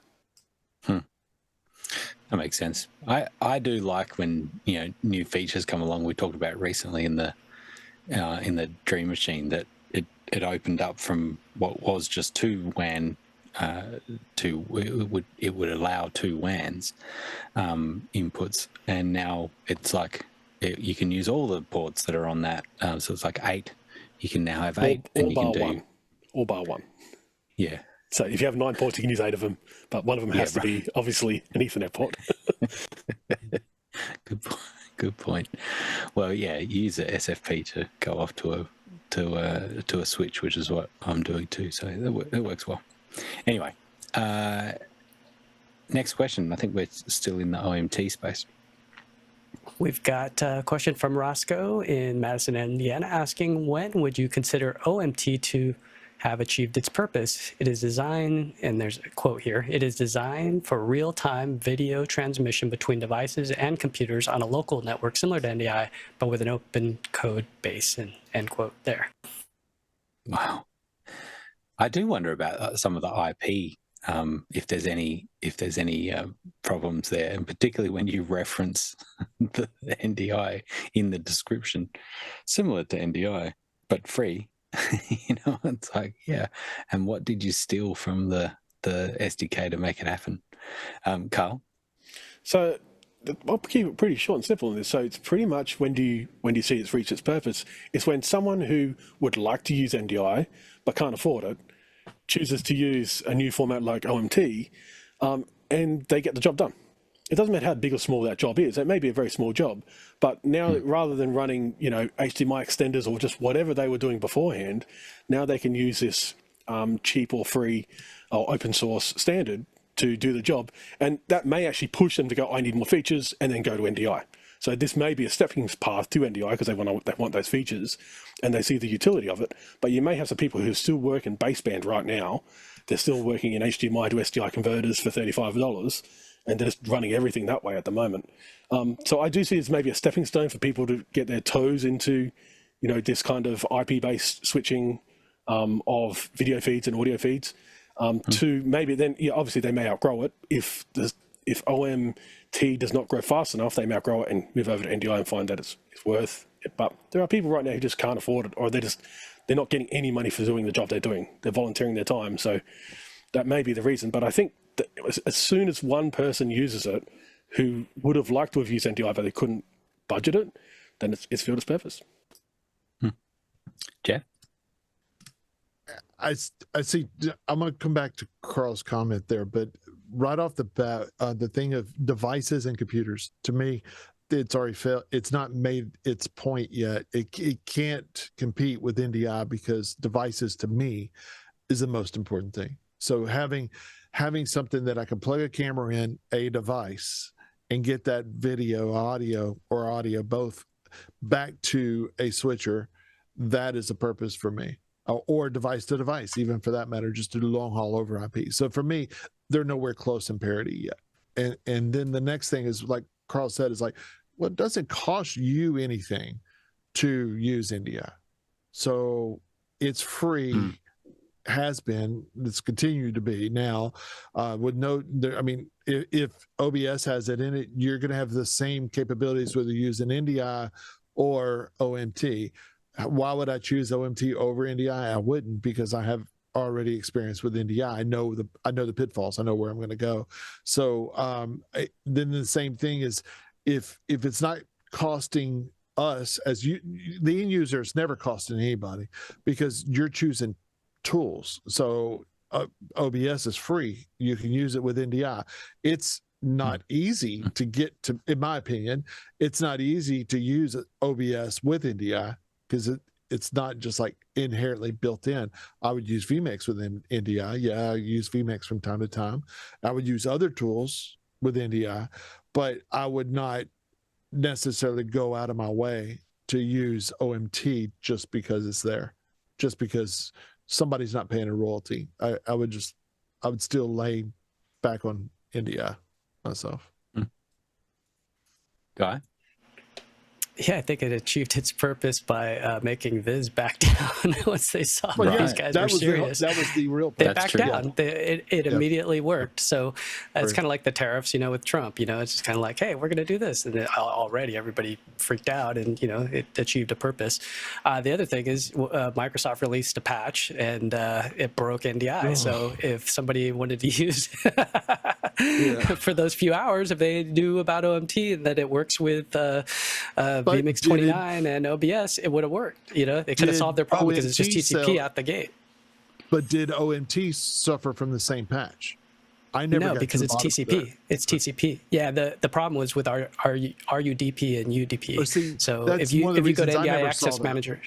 That makes sense. I do like when new features come along. We talked about recently in the Dream Machine that it opened up from what was just 2 WAN to it would allow 2 WANs inputs, and now it's like you can use all the ports that are on that. So it's like 8. You can now have 8, and you can do all bar one. Yeah. So if you have 9 ports, you can use 8 of them, but one of them has to be obviously an Ethernet port. Good point. Well, yeah, you use a SFP to go off to a switch, which is what I'm doing too. So it works well. Anyway, Next question. I think we're still in the OMT space. We've got a question from Roscoe in Madison, Indiana, asking, when would you consider OMT to have achieved its purpose? It is designed, and there's a quote here, it is designed for real-time video transmission between devices and computers on a local network similar to NDI, but with an open code base, and end quote there. Wow. I do wonder about some of the IP, if there's any problems there, and particularly when you reference the NDI in the description, similar to NDI but free. You know, it's like, yeah. And what did you steal from the SDK to make it happen, Carl? So I'll keep it pretty short and simple in this. So it's pretty much, when do you see it's reached its purpose? It's when someone who would like to use NDI but can't afford it chooses to use a new format like OMT, and they get the job done. It doesn't matter how big or small that job is. It may be a very small job, but now rather than running, HDMI extenders or just whatever they were doing beforehand, now they can use this cheap or free or open source standard to do the job. And that may actually push them to go, I need more features, and then go to NDI. So this may be a stepping path to NDI because they want those features and they see the utility of it. But you may have some people who still work in baseband right now. They're still working in HDMI to SDI converters for $35, and they're just running everything that way at the moment. So I do see it's maybe a stepping stone for people to get their toes into, this kind of IP-based switching of video feeds and audio feeds. To maybe then, obviously they may outgrow it. If OMT does not grow fast enough, they may outgrow it and move over to NDI and find that it's worth it. But there are people right now who just can't afford it, or they're not getting any money for doing the job they're doing. They're volunteering their time. So that may be the reason. But I think that as soon as one person uses it who would have liked to have used NDI but they couldn't budget it, then it's filled its purpose. Jeff? I see. I'm going to come back to Carl's comment there, but right off the bat, the thing of devices and computers, to me, it's already failed. It's not made its point yet. It can't compete with NDI because devices, to me, is the most important thing. So having something that I can plug a camera in a device and get that video, audio both back to a switcher, that is the purpose for me. Or device to device, even for that matter, just to do long haul over IP. So for me, they're nowhere close in parity yet. And then the next thing is, like Carl said, is like, well, it doesn't cost you anything to use NDI. So it's free, has been, it's continued to be now. With no, I mean, if OBS has it in it, you're going to have the same capabilities whether you use an NDI or OMT. Why would I choose OMT over NDI? I wouldn't, because I have already experience with NDI. I know the pitfalls. I know where I'm going to go. So then the same thing is, if it's not costing us as the end user, it's never costing anybody because you're choosing tools. So OBS is free. You can use it with NDI. It's not easy to get to, in my opinion, it's not easy to use OBS with NDI. Because it's not just like inherently built in. I would use Vmix with NDI. Yeah, I use Vmix from time to time. I would use other tools with NDI, but I would not necessarily go out of my way to use OMT just because it's there, just because somebody's not paying a royalty. I would still lay back on NDI myself. Guy? Yeah, I think it achieved its purpose by making Viz back down once they saw that these guys were serious. That was the real. They backed down. It immediately worked. So it's kind of like the tariffs, with Trump. It's just kind of like, hey, we're going to do this, and already everybody freaked out, and it achieved a purpose. The other thing is Microsoft released a patch, and it broke NDI. So if somebody wanted to use for those few hours, if they knew about OMT and that it works with Vmix 29 and OBS, it would have worked. They could have solved their problem because it's just TCP out the gate. But did OMT suffer from the same patch? I never got because it's TCP. It's TCP. Yeah, the problem was with our RUDP and UDP. So if you go to NDI Access Manager,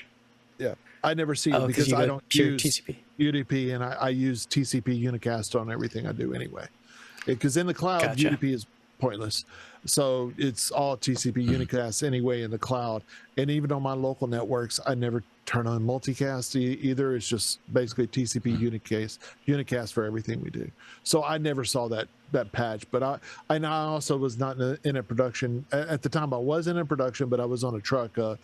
I never see it because I don't use TCP. UDP, and I use TCP unicast on everything I do anyway. because in the cloud, Gotcha. UDP is pointless. So it's all TCP unicast anyway in the cloud. And even on my local networks, I never turn on multicast either. It's just basically TCP unicast for everything we do. So I never saw that patch, but I also was not in a production at the time. I was in a production, but I was on a truck, a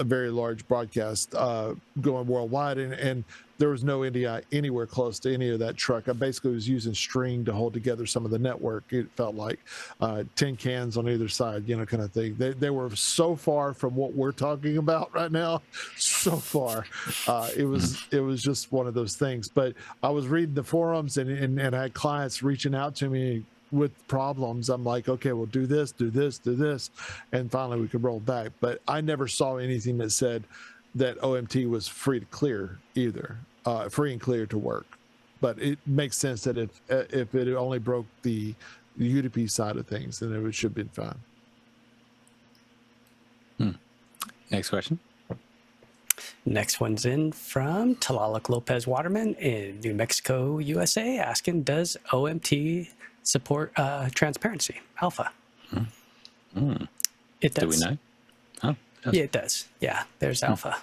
very large broadcast going worldwide, and there was no NDI anywhere close to any of that truck. I basically was using string to hold together some of the network. It felt like tin cans on either side, kind of thing. They were so far from what we're talking about right now, so far. It was just one of those things. But I was reading the forums and I had clients reaching out to me with problems. I'm like, okay, well, do this, and finally we could roll back. But I never saw anything that said that OMT was free to clear either, free and clear to work. But it makes sense that if it only broke the UDP side of things, then it should have been fine. Next question. Next one's in from Tlaloc Lopez Waterman in New Mexico, USA, asking, does OMT support transparency alpha? It does. Do we know? Oh, yeah, it does. Yeah, there's alpha.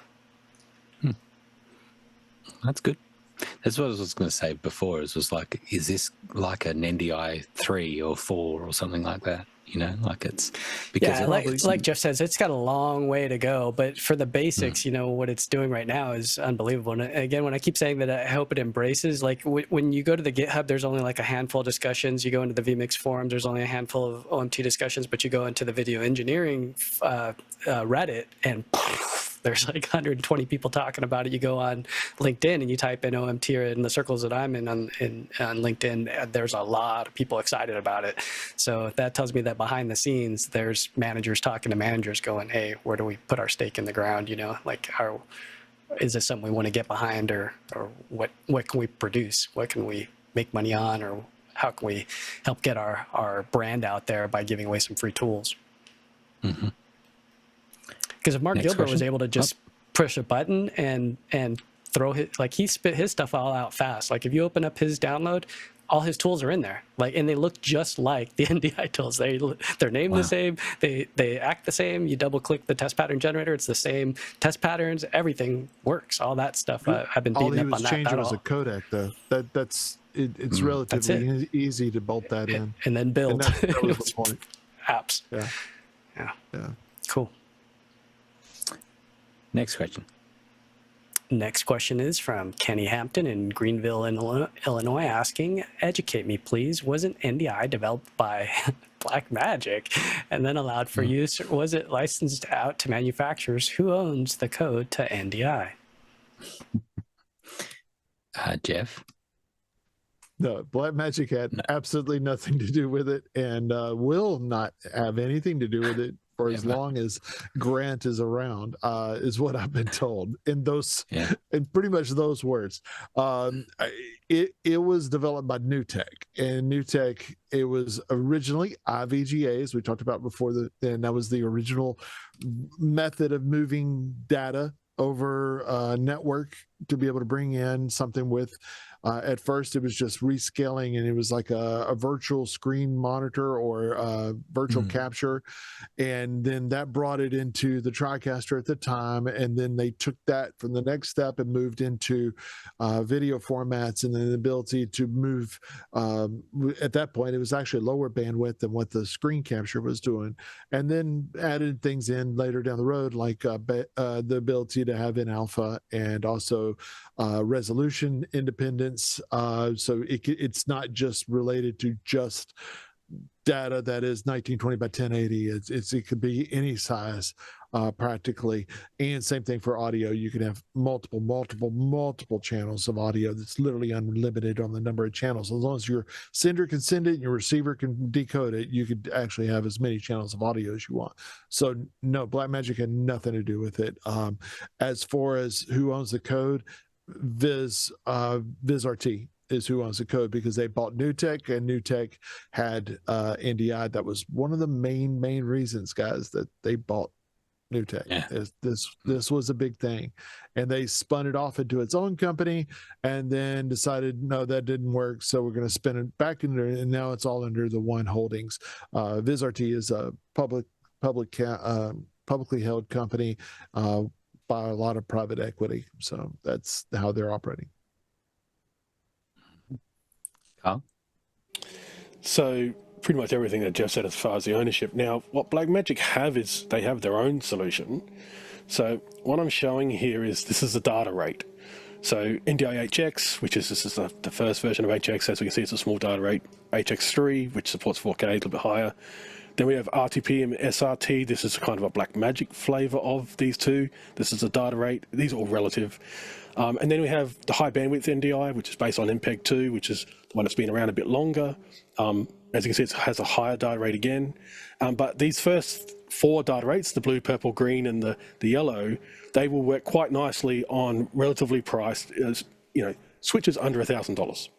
That's good. That's what I was going to say before. It was like, is this like an NDI 3 or 4 or something like that? Like it's because like Jeff says, it's got a long way to go. But for the basics, what it's doing right now is unbelievable. And again, when I keep saying that, I hope it embraces. Like when you go to the GitHub, there's only like a handful of discussions. You go into the Vmix forums, there's only a handful of OMT discussions. But you go into the video engineering Reddit, and there's like 120 people talking about it. You go on LinkedIn and you type in OMT, or in the circles that I'm in on LinkedIn, there's a lot of people excited about it. So that tells me that behind the scenes, there's managers talking to managers going, hey, where do we put our stake in the ground? Like, is this something we want to get behind, or what can we produce? What can we make money on, or how can we help get our brand out there by giving away some free tools? Because if Mark Gilbert was able to just push a button and throw he spit his stuff all out fast. Like if you open up his download, all his tools are in there. And they look just like the NDI tools. They're named the same. They act the same. You double click the test pattern generator, it's the same test patterns. Everything works. All that stuff. I've been beating up on that. All he was changing was a codec, though. It's relatively easy to bolt that in and then build. And that was the point. Apps. Yeah. Cool. Next question. Next question is from Kenny Hampton in Greenville, Illinois, asking, educate me, please. Wasn't NDI developed by Blackmagic and then allowed for use? Or was it licensed out to manufacturers? Who owns the code to NDI? Jeff? No, Blackmagic had absolutely nothing to do with it, and will not have anything to do with it for as long as Grant is around, is what I've been told in pretty much those words. It was developed by NewTek, and NewTek, it was originally IVGA, as we talked about before, and that was the original method of moving data over a network to be able to bring in something with at first it was just rescaling, and it was like a virtual screen monitor or a virtual capture, and then that brought it into the TriCaster at the time, and then they took that from the next step and moved into video formats, and then the ability to move at that point it was actually lower bandwidth than what the screen capture was doing, and then added things in later down the road like the ability to have in alpha and also resolution independence, so it's not just related to just data that is 1920 by 1080. It could be any size practically, and same thing for audio. You can have multiple channels of audio that's literally unlimited on the number of channels. As long as your sender can send it and your receiver can decode it, you could actually have as many channels of audio as you want. So no, Blackmagic had nothing to do with it. As far as who owns the code, VizRT is who owns the code, because they bought NewTek, and NewTek had NDI. That was one of the main reasons, guys, that they bought New Tech. Yeah. This was a big thing, and they spun it off into its own company, and then decided no, that didn't work, so we're going to spin it back into, and now it's all under the One Holdings. VizRT is a publicly held company by a lot of private equity, so that's how they're operating. Carl? So pretty much everything that Jeff said as far as the ownership. Now, what Blackmagic have is they have their own solution. So what I'm showing here is this is the data rate. So NDI HX, this is the first version of HX. As we can see, it's a small data rate. HX3, which supports 4K, a little bit higher. Then we have RTP and SRT. This is kind of a Blackmagic flavor of these two. This is the data rate. These are all relative. And then we have the high bandwidth NDI, which is based on MPEG-2, which is the one that's been around a bit longer. As you can see, it has a higher data rate again. But these first 4 data rates, the blue, purple, green, and the yellow, they will work quite nicely on relatively priced, switches under $1,000,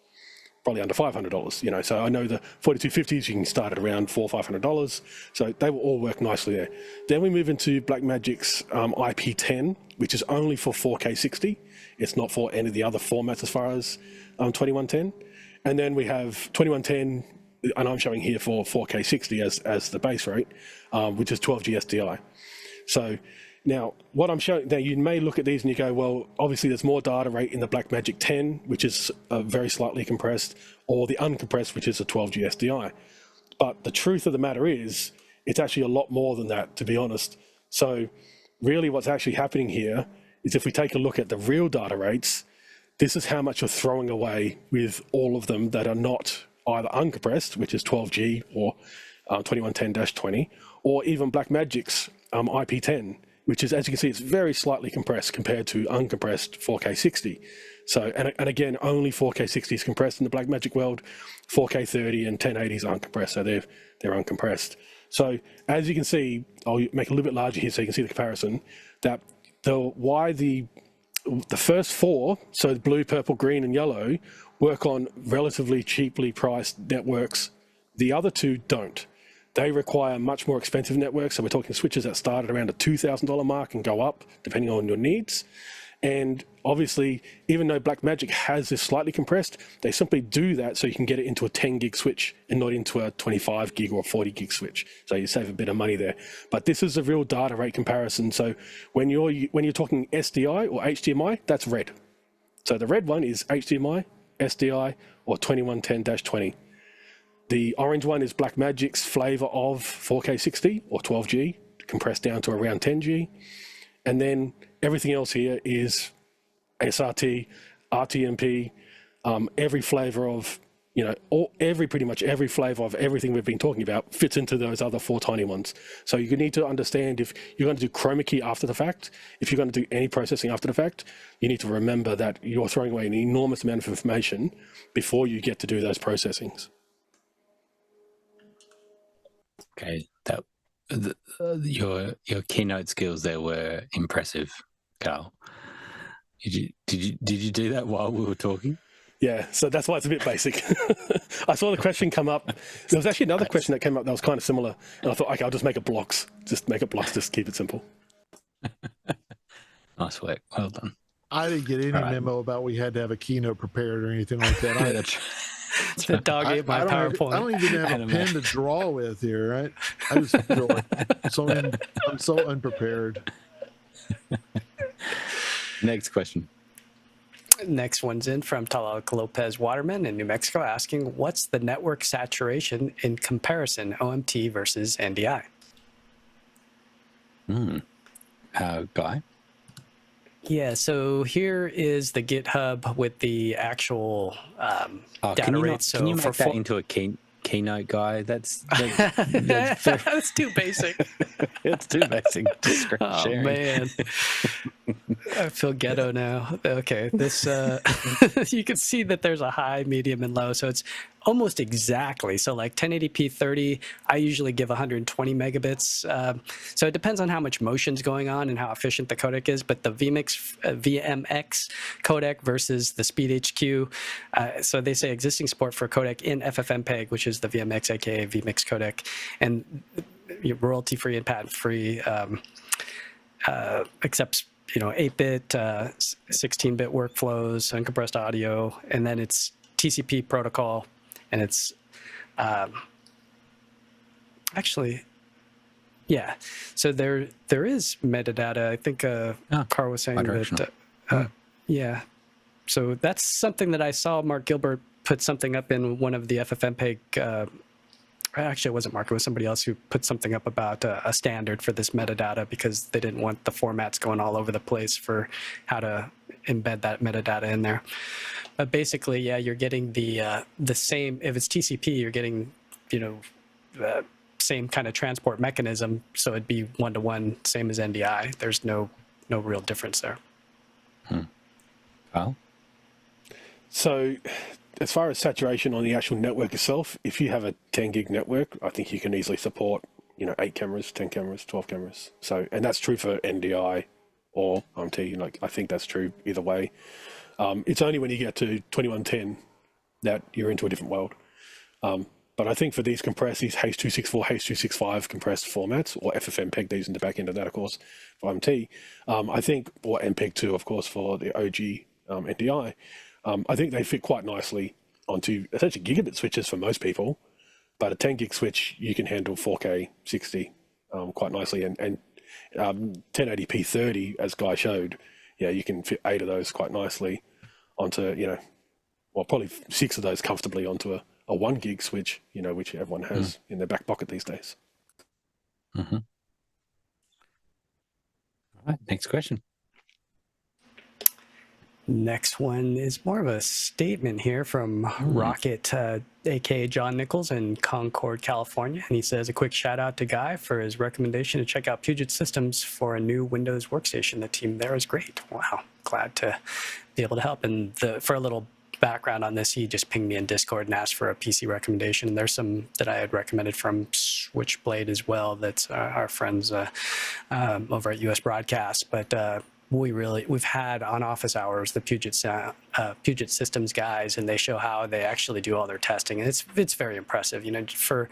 probably under $500. So I know the 4250s, you can start at around $400 or $500. So they will all work nicely there. Then we move into Blackmagic's IP10, which is only for 4K 60. It's not for any of the other formats as far as 2110. And then we have 2110, and I'm showing here for 4K 60 as the base rate, which is 12G SDI. So now what I'm showing, now you may look at these and you go, well, obviously there's more data rate in the Blackmagic 10, which is very slightly compressed, or the uncompressed, which is a 12G SDI. But the truth of the matter is, it's actually a lot more than that, to be honest. So really what's actually happening here is if we take a look at the real data rates, this is how much you're throwing away with all of them that are not either uncompressed, which is 12G or 2110-20, or even Blackmagic's IP10, which is, as you can see, it's very slightly compressed compared to uncompressed 4K 60. So, and again, only 4K 60 is compressed in the Blackmagic world. 4K 30 and 1080s are uncompressed, so they're uncompressed. So, as you can see, I'll make it a little bit larger here so you can see the comparison. That the first 4, so blue, purple, green, and yellow, work on relatively cheaply priced networks. The other 2 don't. They require much more expensive networks. So we're talking switches that start at around a $2,000 mark and go up depending on your needs. And obviously, even though Blackmagic has this slightly compressed, they simply do that so you can get it into a 10 gig switch and not into a 25 gig or 40 gig switch. So you save a bit of money there. But this is a real data rate comparison. So when you're talking SDI or HDMI, that's red. So the red one is HDMI, SDI, or 2110-20. The orange one is Blackmagic's flavor of 4K 60 or 12G, compressed down to around 10G. And then everything else here is SRT, RTMP, every flavor of, pretty much every flavor of everything we've been talking about fits into those other 4 tiny ones. So you need to understand, if you're going to do chroma key after the fact, if you're going to do any processing after the fact, you need to remember that you're throwing away an enormous amount of information before you get to do those processings. Okay, your keynote skills there were impressive, Carl. Did you do that while we were talking? Yeah, so that's why it's a bit basic. I saw the question come up. There was actually another question that came up that was kind of similar, and I thought, okay, I'll just make it blocks. Just keep it simple. Nice work, well done. I didn't get any memo about we had to have a keynote prepared or anything like that. The dog ate my PowerPoint. I don't even have a pen to draw with here, right? I just feel like I'm so unprepared. Next question. Next one's in from Talal Lopez Waterman in New Mexico, asking, what's the network saturation in comparison, OMT versus NDI? Guy? Yeah, so here is the GitHub with the actual data rates. Can you make that into a keynote, Guy? That's that's too basic. It's too basic. Oh sharing. Man, I feel ghetto now. Okay, this you can see that there's a high, medium, and low, so it's almost exactly. So like 1080p 30, I usually give 120 megabits. So it depends on how much motion's going on and how efficient the codec is. But the Vmix codec versus the SpeedHQ. So they say existing support for codec in FFmpeg, which is the VMX, aka Vmix codec, and royalty-free and patent-free accepts 8-bit, 16-bit workflows, uncompressed audio, and then it's TCP protocol, and it's actually, yeah. So there is metadata. I think Carl was saying that, yeah. So that's something that I saw Mark Gilbert put something up in one of the FFmpeg. Actually, it wasn't Mark. It was somebody else who put something up about a standard for this metadata because they didn't want the formats going all over the place for how to embed that metadata in there. But basically, yeah, you're getting the same. If it's TCP, you're getting same kind of transport mechanism. So it'd be one-to-one, same as NDI. There's no real difference there. Well, so as far as saturation on the actual network itself, if you have a 10 gig network, I think you can easily support 8 cameras, 10 cameras, 12 cameras. So, and that's true for NDI or OMT. I think that's true either way. It's only when you get to 2110 that you're into a different world. But I think for these compressed, these H.264, H.265 compressed formats, or FFmpeg, these in the back end of that, of course, for OMT, I think, or MPEG-2, of course, for the OG NDI, I think they fit quite nicely onto essentially gigabit switches for most people. But a 10 gig switch, you can handle 4K 60 quite nicely. And 1080p 30, as Guy showed, yeah, you can fit 8 of those quite nicely onto, probably 6 of those comfortably onto a 1 gig switch, which everyone has in their back pocket these days. Mm-hmm. All right, next question. Next one is more of a statement here from Rocket, aka John Nichols in Concord, California. And he says, a quick shout out to Guy for his recommendation to check out Puget Systems for a new Windows workstation. The team there is great. Wow, glad to be able to help. And for a little background on this, he just pinged me in Discord and asked for a PC recommendation. And there's some that I had recommended from Switchblade as well. That's our friends over at US Broadcast. But we've had on office hours the Puget Systems guys, and they show how they actually do all their testing, and it's very impressive. For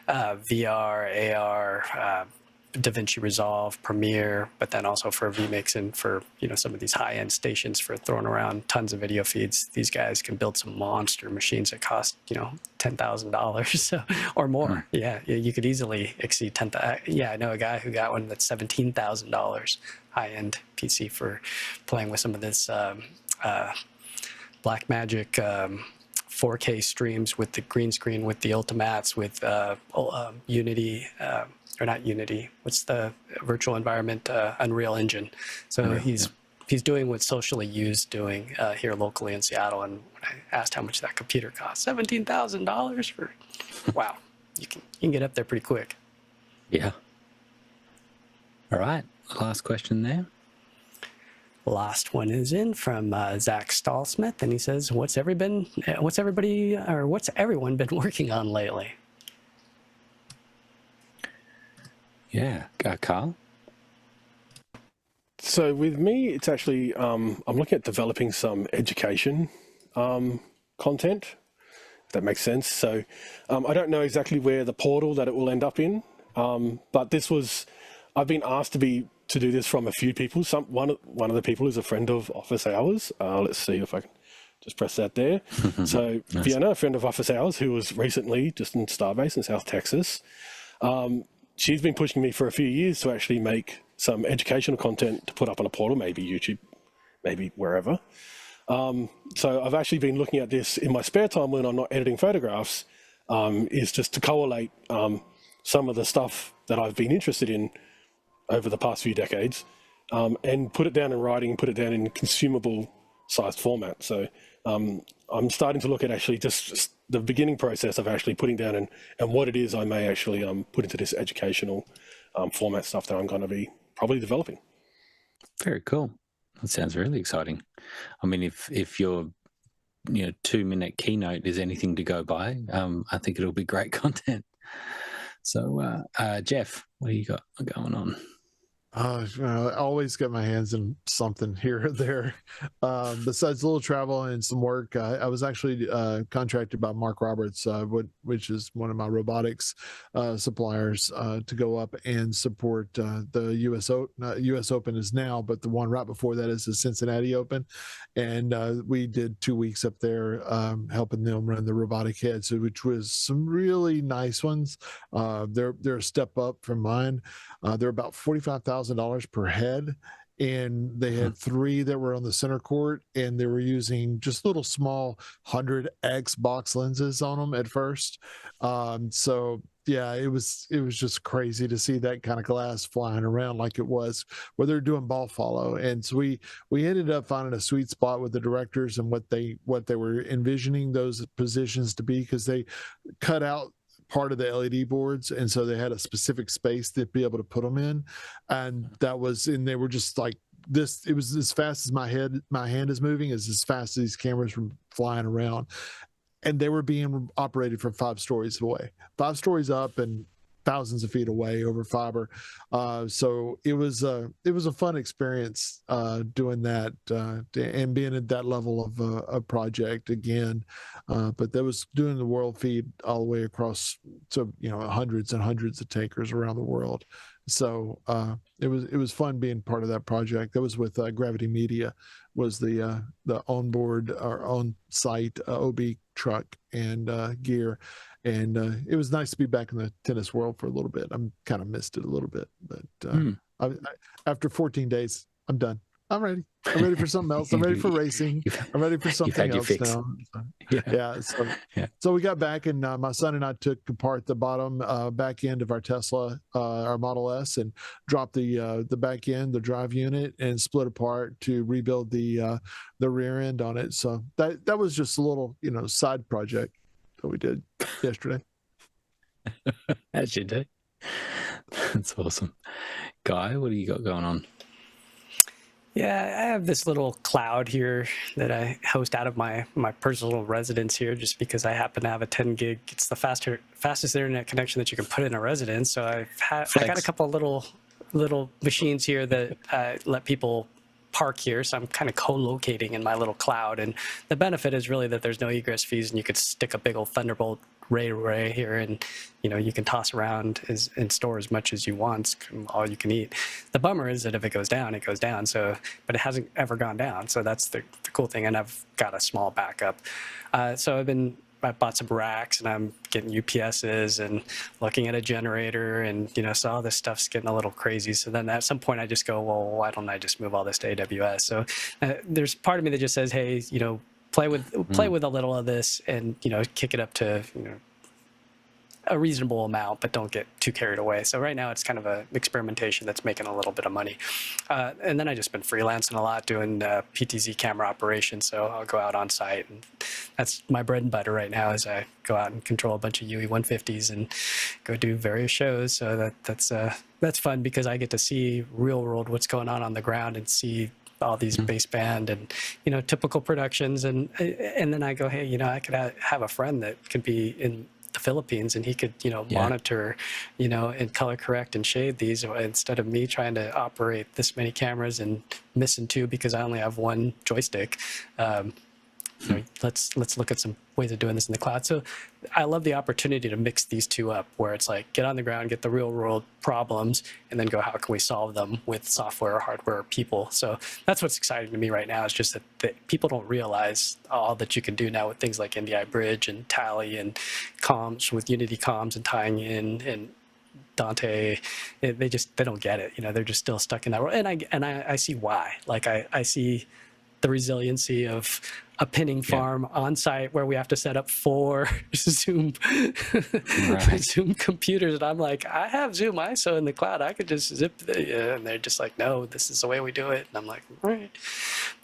VR, AR, DaVinci Resolve, Premiere, but then also for Vmix and for some of these high-end stations for throwing around tons of video feeds. These guys can build some monster machines that cost $10,000 or more. Yeah, you could easily exceed 10,000. Yeah, I know a guy who got one that's $17,000 high-end PC for playing with some of this Blackmagic 4K streams with the green screen, with the Ultimats, with Unity. Or not Unity, what's the virtual environment, Unreal Engine. So he's doing what Socially Used doing here locally in Seattle. And when I asked how much that computer cost, $17,000 for, wow, you can get up there pretty quick. Yeah. All right, last question there. Last one is in from Zach Stallsmith, and he says, what's everyone been working on lately? Yeah, Carl? So with me, it's actually, I'm looking at developing some education content, if that makes sense. So I don't know exactly where the portal that it will end up in, but I've been asked to do this from a few people. One of the people is a friend of Office Hours. Let's see if I can just press that there. So nice. Sienna, a friend of Office Hours, who was recently just in Starbase in South Texas, she's been pushing me for a few years to actually make some educational content to put up on a portal, maybe YouTube, maybe wherever. So I've actually been looking at this in my spare time when I'm not editing photographs, is just to collate some of the stuff that I've been interested in over the past few decades, and put it down in writing, put it down in consumable sized format. So I'm starting to look at actually just the beginning process of actually putting down and what it is I may actually put into this educational format stuff that I'm going to be probably developing. Very cool. That sounds really exciting. I mean, if your 2-minute keynote is anything to go by, I think it'll be great content. So Jeff, what do you got going on? I always get my hands in something here or there. Besides a little travel and some work, I was actually contracted by Mark Roberts, which is one of my robotics suppliers, to go up and support the US Open is now, but the one right before that is the Cincinnati Open. And we did 2 weeks up there helping them run the robotic heads, which was some really nice ones. They're a step up from mine. They're about $45,000 per head, and they had 3 that were on the center court, and they were using just little small 100x box lenses on them at first. So yeah, it was just crazy to see that kind of glass flying around like it was where they're doing ball follow. And so we ended up finding a sweet spot with the directors and what they were envisioning those positions to be, because they cut out part of the LED boards, and so they had a specific space to be able to put them in, and they were just like this. It was as fast as my hand is moving, is as fast as these cameras were flying around, and they were being operated from 5 stories away, 5 stories up, and thousands of feet away over fiber. So it was a fun experience doing that and being at that level of a project again. But that was doing the world feed all the way across to hundreds and hundreds of tankers around the world. So it was fun being part of that project. That was with Gravity Media, was the onboard or on-site OB truck and gear. And it was nice to be back in the tennis world for a little bit. I'm kind of missed it a little bit, but after 14 days, I'm done. I'm ready. I'm ready for something else. I'm ready for racing. I'm ready for something else now. So we got back, and my son and I took apart the bottom back end of our Tesla, our Model S, and dropped the back end, the drive unit, and split apart to rebuild the rear end on it. So that was just a little side project that we did yesterday. As you do. That's awesome. Guy, what do you got going on? Yeah, I have this little cloud here that I host out of my personal residence here, just because I happen to have a 10 gig. It's the fastest internet connection that you can put in a residence. So I got a couple of little machines here that let people park here. So I'm kind of co-locating in my little cloud. And the benefit is really that there's no egress fees, and you could stick a big old Thunderbolt array here, and you can toss around and store as much as you want, all you can eat. The bummer is that if it goes down, it goes down. So, but it hasn't ever gone down. So that's the cool thing. And I've got a small backup. So I bought some racks, and I'm getting UPSs and looking at a generator, and so all this stuff's getting a little crazy. So then at some point I just go, well, why don't I just move all this to AWS? So there's part of me that just says, hey, play with a little of this, and kick it up to a reasonable amount, but don't get too carried away. So right now it's kind of an experimentation that's making a little bit of money. And then I just been freelancing a lot, doing PTZ camera operations. So I'll go out on site, and that's my bread and butter right now, as I go out and control a bunch of UE 150s and go do various shows. So that's fun, because I get to see real world what's going on the ground, and see all these baseband and typical productions, and then I go, hey, I could have a friend that could be in the Philippines, and he could monitor and color correct and shade these, instead of me trying to operate this many cameras and missing 2 because I only have 1 joystick. Let's look at some ways of doing this in the cloud. So I love the opportunity to mix these 2 up, where it's like get on the ground, get the real world problems, and then go, how can we solve them with software or hardware or people? So that's what's exciting to me right now, is just that people don't realize all that you can do now with things like NDI Bridge and Tally and comms with Unity comms and tying in and Dante. They don't get it. They're just still stuck in that world. And I see why. Like I see the resiliency of a pinning farm on site, where we have to set up 4 Zoom Zoom computers, and I'm like, I have Zoom ISO in the cloud, I could just zip and they're just like, no, this is the way we do it. And I'm like, right.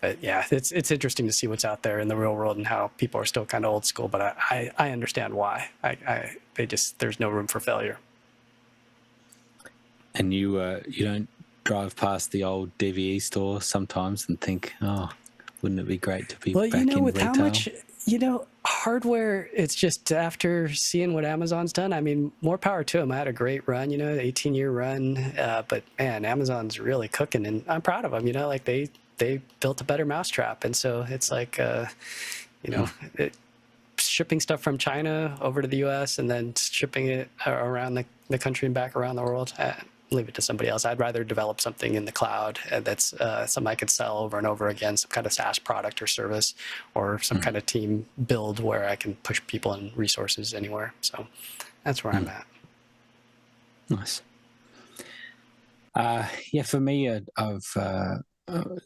But yeah, it's interesting to see what's out there in the real world and how people are still kind of old school, but I understand why. There's no room for failure. And you don't drive past the old DVE store sometimes and think, oh, wouldn't it be great to be back in with retail? How much, hardware, it's just after seeing what Amazon's done, I mean, more power to them. I had a great run, 18-year run, but man, Amazon's really cooking, and I'm proud of them. Like they built a better mousetrap, and so it's like, shipping stuff from China over to the U.S. and then shipping it around the country and back around the world. Leave it to somebody else. I'd rather develop something in the cloud that's something I could sell over and over again, some kind of SaaS product or service, or some kind of team build where I can push people and resources anywhere. So that's where I'm at. Nice. Yeah, for me, I've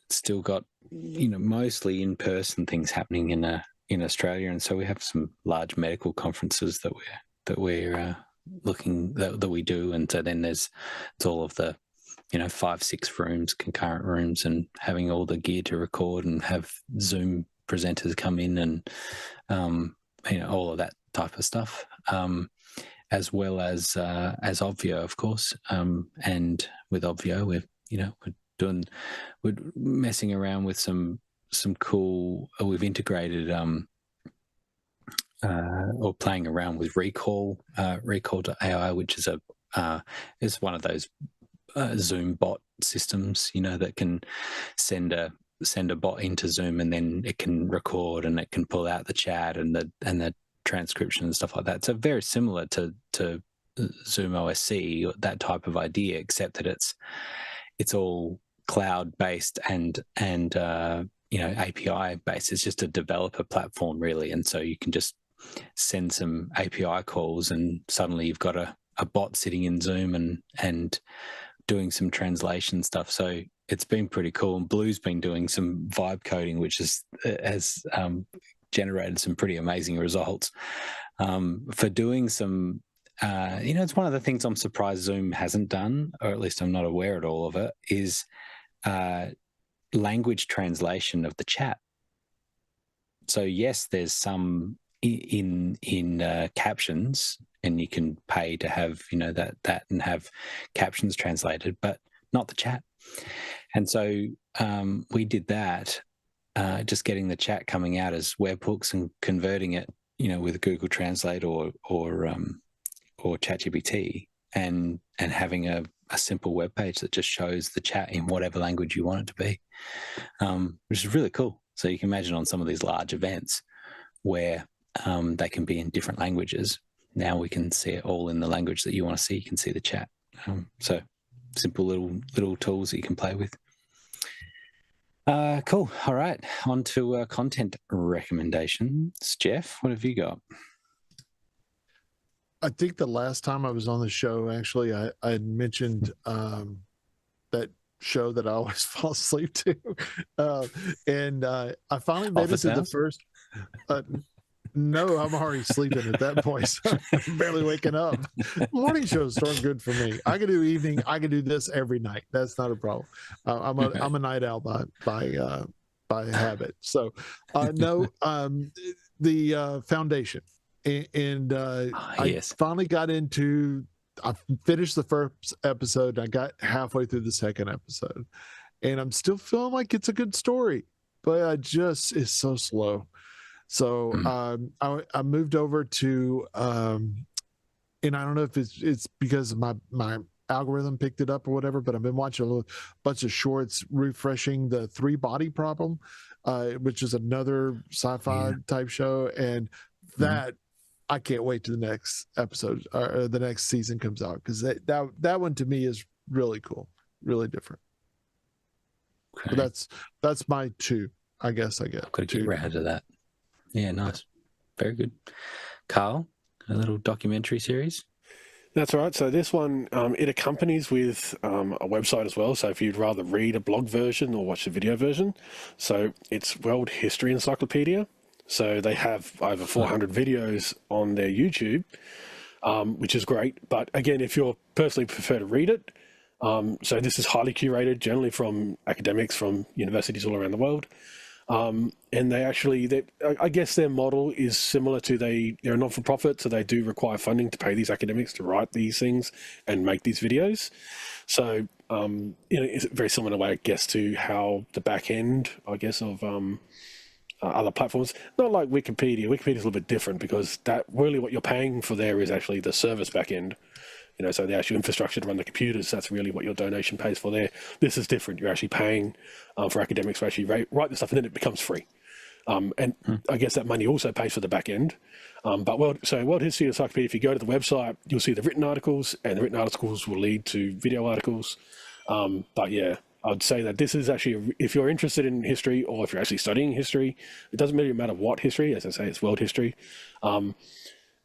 still got mostly in-person things happening in Australia, and so we have some large medical conferences that we're looking that we do, and so then it's all of the 5-6 rooms, concurrent rooms, and having all the gear to record and have Zoom presenters come in and all of that type of stuff, as well as Obvio, of course, and with Obvio we're messing around with some cool, we've integrated or playing around with Recall.ai, which is one of those Zoom bot systems, that can send a bot into Zoom, and then it can record and it can pull out the chat and the transcription and stuff like that. So very similar to Zoom OSC, that type of idea, except that it's all cloud based and API based. It's just a developer platform, really, and so you can just send some API calls and suddenly you've got a bot sitting in Zoom and doing some translation stuff. So it's been pretty cool. And Blue's been doing some vibe coding, which has generated some pretty amazing results for doing some it's one of the things I'm surprised Zoom hasn't done, or at least I'm not aware at all of it, is language translation of the chat. So yes, there's some in captions, and you can pay to have that and have captions translated, but not the chat. And so we did that, just getting the chat coming out as webhooks and converting it, with Google Translate or ChatGPT, and having a simple web page that just shows the chat in whatever language you want it to be, which is really cool. So you can imagine on some of these large events where they can be in different languages. Now we can see it all in the language that you want to see. You can see the chat. So simple little tools that you can play with. Cool. All right. On to content recommendations. Jeff, what have you got? I think the last time I was on the show, actually, I had mentioned that show that I always fall asleep to. And I finally made it to the first. No, I'm already sleeping at that point. So I'm barely waking up. Morning shows aren't good for me. I can do evening. I can do this every night. That's not a problem. I'm a night owl by habit. So no, the Foundation, and yes. I finally got into. I finished the first episode. I got halfway through the second episode, and I'm still feeling like it's a good story, but it's so slow. So I moved over to, and I don't know if it's because my algorithm picked it up or whatever, but I've been watching a bunch of shorts refreshing the 3-body problem, which is another sci-fi type show, and that I can't wait to the next episode or the next season comes out, because that one to me is really cool, really different. Okay. But that's my 2. I guess I get. I've got to get round to that. Yeah, nice. Very good. Carl, a little documentary series? That's right. So this one, it accompanies with a website as well. So if you'd rather read a blog version or watch the video version, so it's World History Encyclopedia. So they have over 400 videos on their YouTube, which is great. But again, if you personally prefer to read it, so this is highly curated, generally from academics from universities all around the world. And I guess their model is similar to they're a not-for-profit, so they do require funding to pay these academics to write these things and make these videos. So, it's very similar in a way, I guess, to how the back end, I guess, of other platforms. Not like Wikipedia. Wikipedia is a little bit different because that really what you're paying for there is actually the service backend. So the actual infrastructure to run the computers, that's really what your donation pays for there. This is different. You're actually paying for academics to actually write the stuff, and then it becomes free. And I guess that money also pays for the back end. But World History Encyclopedia, if you go to the website, you'll see the written articles, and the written articles will lead to video articles. But yeah, I'd say that this is actually, if you're interested in history or if you're actually studying history, it doesn't really matter what history. As I say, it's world history.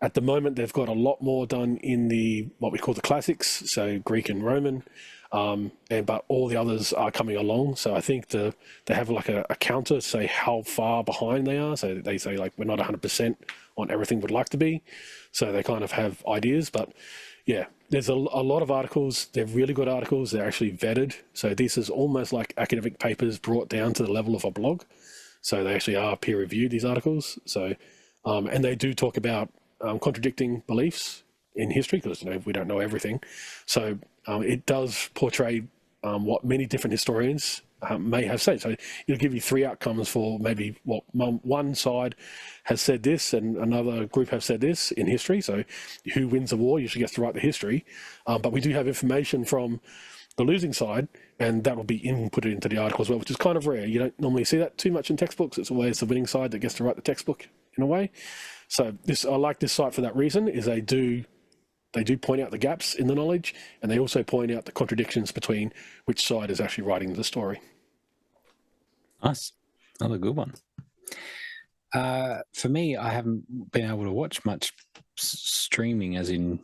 At the moment, they've got a lot more done in what we call the classics, so Greek and Roman, but all the others are coming along. So I think they have like a counter to say how far behind they are. So they say like we're not 100% on everything we'd like to be. So they kind of have ideas, but yeah, there's a lot of articles. They're really good articles. They're actually vetted. So this is almost like academic papers brought down to the level of a blog. So they actually are peer reviewed, these articles. So and they do talk about contradicting beliefs in history because we don't know everything. So it does portray what many different historians may have said. So it'll give you three outcomes for maybe what one side has said this and another group have said this in history. So who wins the war usually gets to write the history. But we do have information from the losing side, and that will be inputted into the article as well, which is kind of rare. You don't normally see that too much in textbooks. It's always the winning side that gets to write the textbook in a way. So I like this site for that reason, is they do point out the gaps in the knowledge, and they also point out the contradictions between which side is actually writing the story. Nice. Another good one. For me, I haven't been able to watch much streaming as in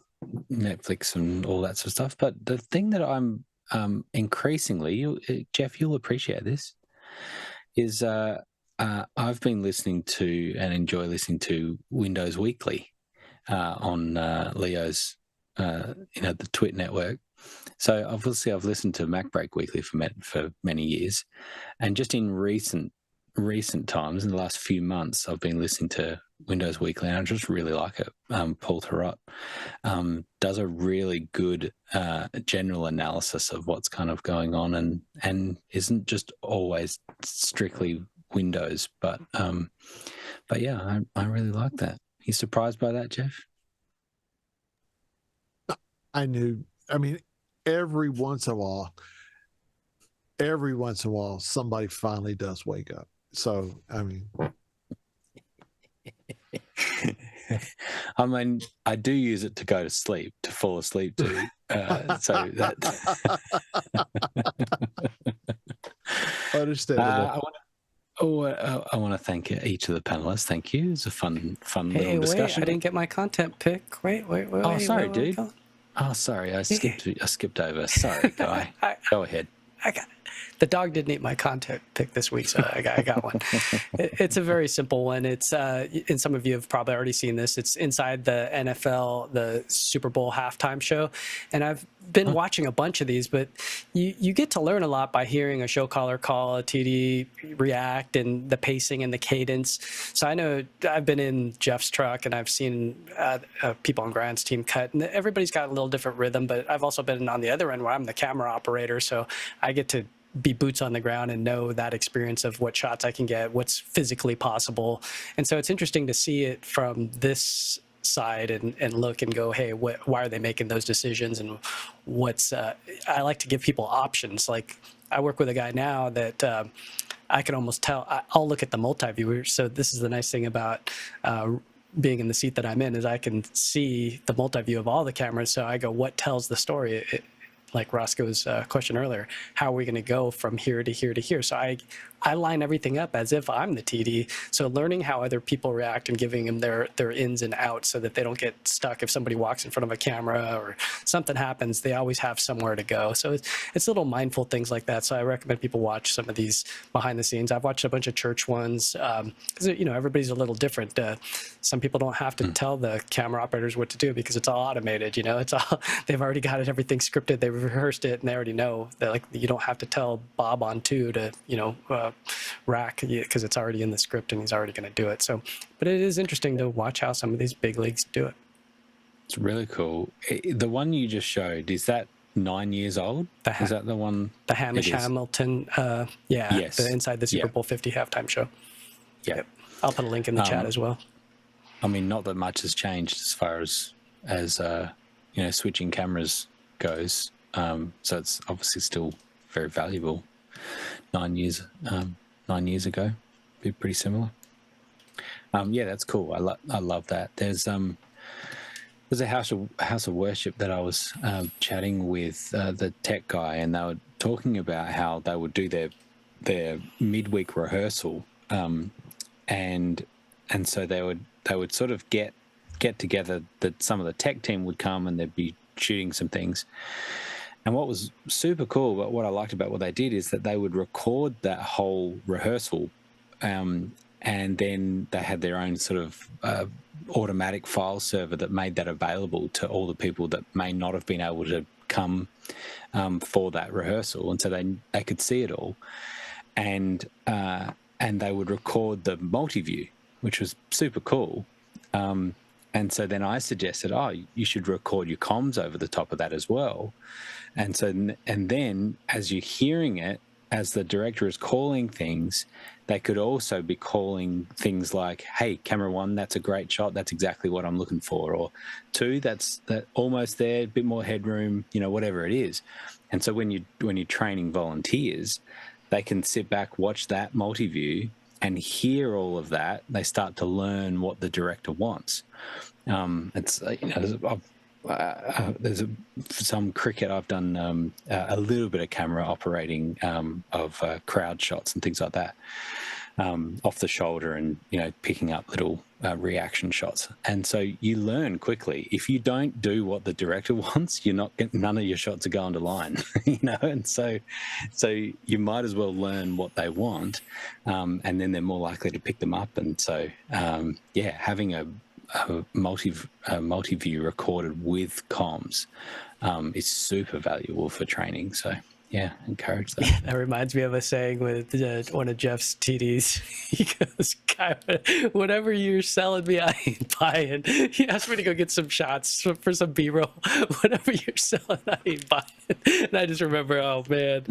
Netflix and all that sort of stuff. But the thing that I'm increasingly, Jeff, you'll appreciate this, is I've been listening to and enjoy listening to Windows Weekly on Leo's, the Twit network. So obviously I've listened to MacBreak Weekly for many years, and just in recent times, in the last few months, I've been listening to Windows Weekly, and I just really like it. Paul Thurrott does a really good general analysis of what's kind of going on, and isn't just always strictly Windows, but yeah, I really like that. You surprised by that, Jeff? I mean, every once in a while, somebody finally does wake up. So, I mean, I do use it to go to sleep, to fall asleep to. So that. Understandable. I want to thank each of the panelists. Thank you. It's a fun little discussion. I didn't get my content pick. Wait. Oh, sorry, dude. Oh, sorry. I skipped over. Sorry, Guy. Go ahead. The dog didn't eat my content pick this week, so I got one. It's a very simple one. It's and some of you have probably already seen this. It's inside the NFL, the Super Bowl halftime show, and I've been watching a bunch of these. But you get to learn a lot by hearing a show caller call, a TD react, and the pacing and the cadence. So I know I've been in Jeff's truck, and I've seen people on Grant's team cut, and everybody's got a little different rhythm. But I've also been on the other end where I'm the camera operator, so I get to be boots on the ground and know that experience of what shots I can get, what's physically possible. And so it's interesting to see it from this side and look and go, hey, why are they making those decisions? And I like to give people options. Like I work with a guy now that I can almost tell, I'll look at the multi-viewer. So this is the nice thing about being in the seat that I'm in, is I can see the multi-view of all the cameras. So I go, what tells the story? Like Roscoe's question earlier, how are we going to go from here to here to here? So I line everything up as if I'm the TD. So learning how other people react and giving them their ins and outs so that they don't get stuck. If somebody walks in front of a camera or something happens, they always have somewhere to go. So it's little mindful things like that. So I recommend people watch some of these behind the scenes. I've watched a bunch of church ones because everybody's a little different. Some people don't have to tell the camera operators what to do because it's all automated. It's all they've already got it, everything scripted. They've rehearsed it and they already know that, like, you don't have to tell Bob on 2 to rack because it's already in the script and he's already going to do it. So, but it is interesting to watch how some of these big leagues do it. It's really cool. The one you just showed, is that 9 years old? Is that the one? The Hamish Hamilton, Yes. the inside the Super Bowl 50 halftime show. Yep. I'll put a link in the chat as well. I mean, not that much has changed as far as switching cameras goes. So it's obviously still very valuable. 9 years ago, be pretty similar. Yeah, that's cool. I love that. There's a house of worship that I was chatting with the tech guy, and they were talking about how they would do their midweek rehearsal, and so they would sort of get together. That some of the tech team would come and they'd be shooting some things. And what was super cool, but what I liked about what they did is that they would record that whole rehearsal, and then they had their own sort of automatic file server that made that available to all the people that may not have been able to come for that rehearsal, and so they could see it all, and they would record the multi-view, which was super cool. And so then I suggested, you should record your comms over the top of that as well. And then as you're hearing it, as the director is calling things, they could also be calling things like, hey, camera 1, that's a great shot. That's exactly what I'm looking for. Or 2, that's almost there, a bit more headroom, whatever it is. And so when you're training volunteers, they can sit back, watch that multi-view and hear all of that. They start to learn what the director wants. It's there's some cricket. I've done a little bit of camera operating of crowd shots and things like that, off the shoulder, and picking up little reaction shots. And so you learn quickly. If you don't do what the director wants, none of your shots are going to line. And so you might as well learn what they want, and then they're more likely to pick them up. And so having a multi-view recorded with comms is super valuable for training. So encourage that. That reminds me of a saying with one of Jeff's TDs. He goes, "Guy, whatever you're selling me, I ain't buying." He asked me to go get some shots for some B-roll. Whatever you're selling, I ain't buying. And I just remember, oh man,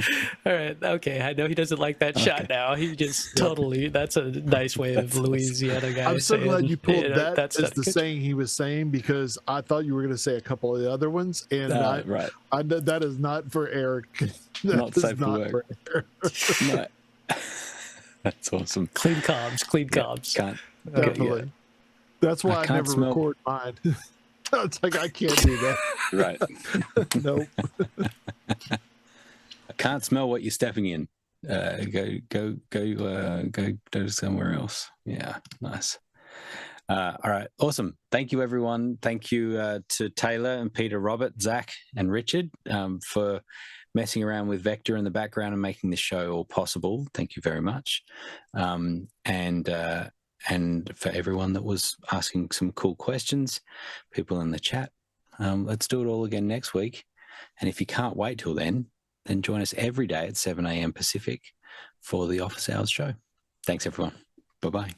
all right, okay, I know he doesn't like that shot now. He just totally, that's a nice way of Louisiana guy. I'm so glad you pulled that that's as the saying he was saying, because I thought you were going to say a couple of the other ones, and right. That is not for Eric. Not safe for work. No. That's awesome. Clean comms. Can't Definitely. That's why I never record mine. It's like, I can't do that. Right. Nope. I can't smell what you're stepping in. Go somewhere else. Yeah, nice. All right, awesome. Thank you, everyone. Thank you to Taylor and Peter, Robert, Zach, and Richard for messing around with Vector in the background and making the show all possible. Thank you very much. And for everyone that was asking some cool questions, people in the chat. Let's do it all again next week. And if you can't wait till then join us every day at 7 a.m. Pacific for the Office Hours show. Thanks, everyone. Bye-bye.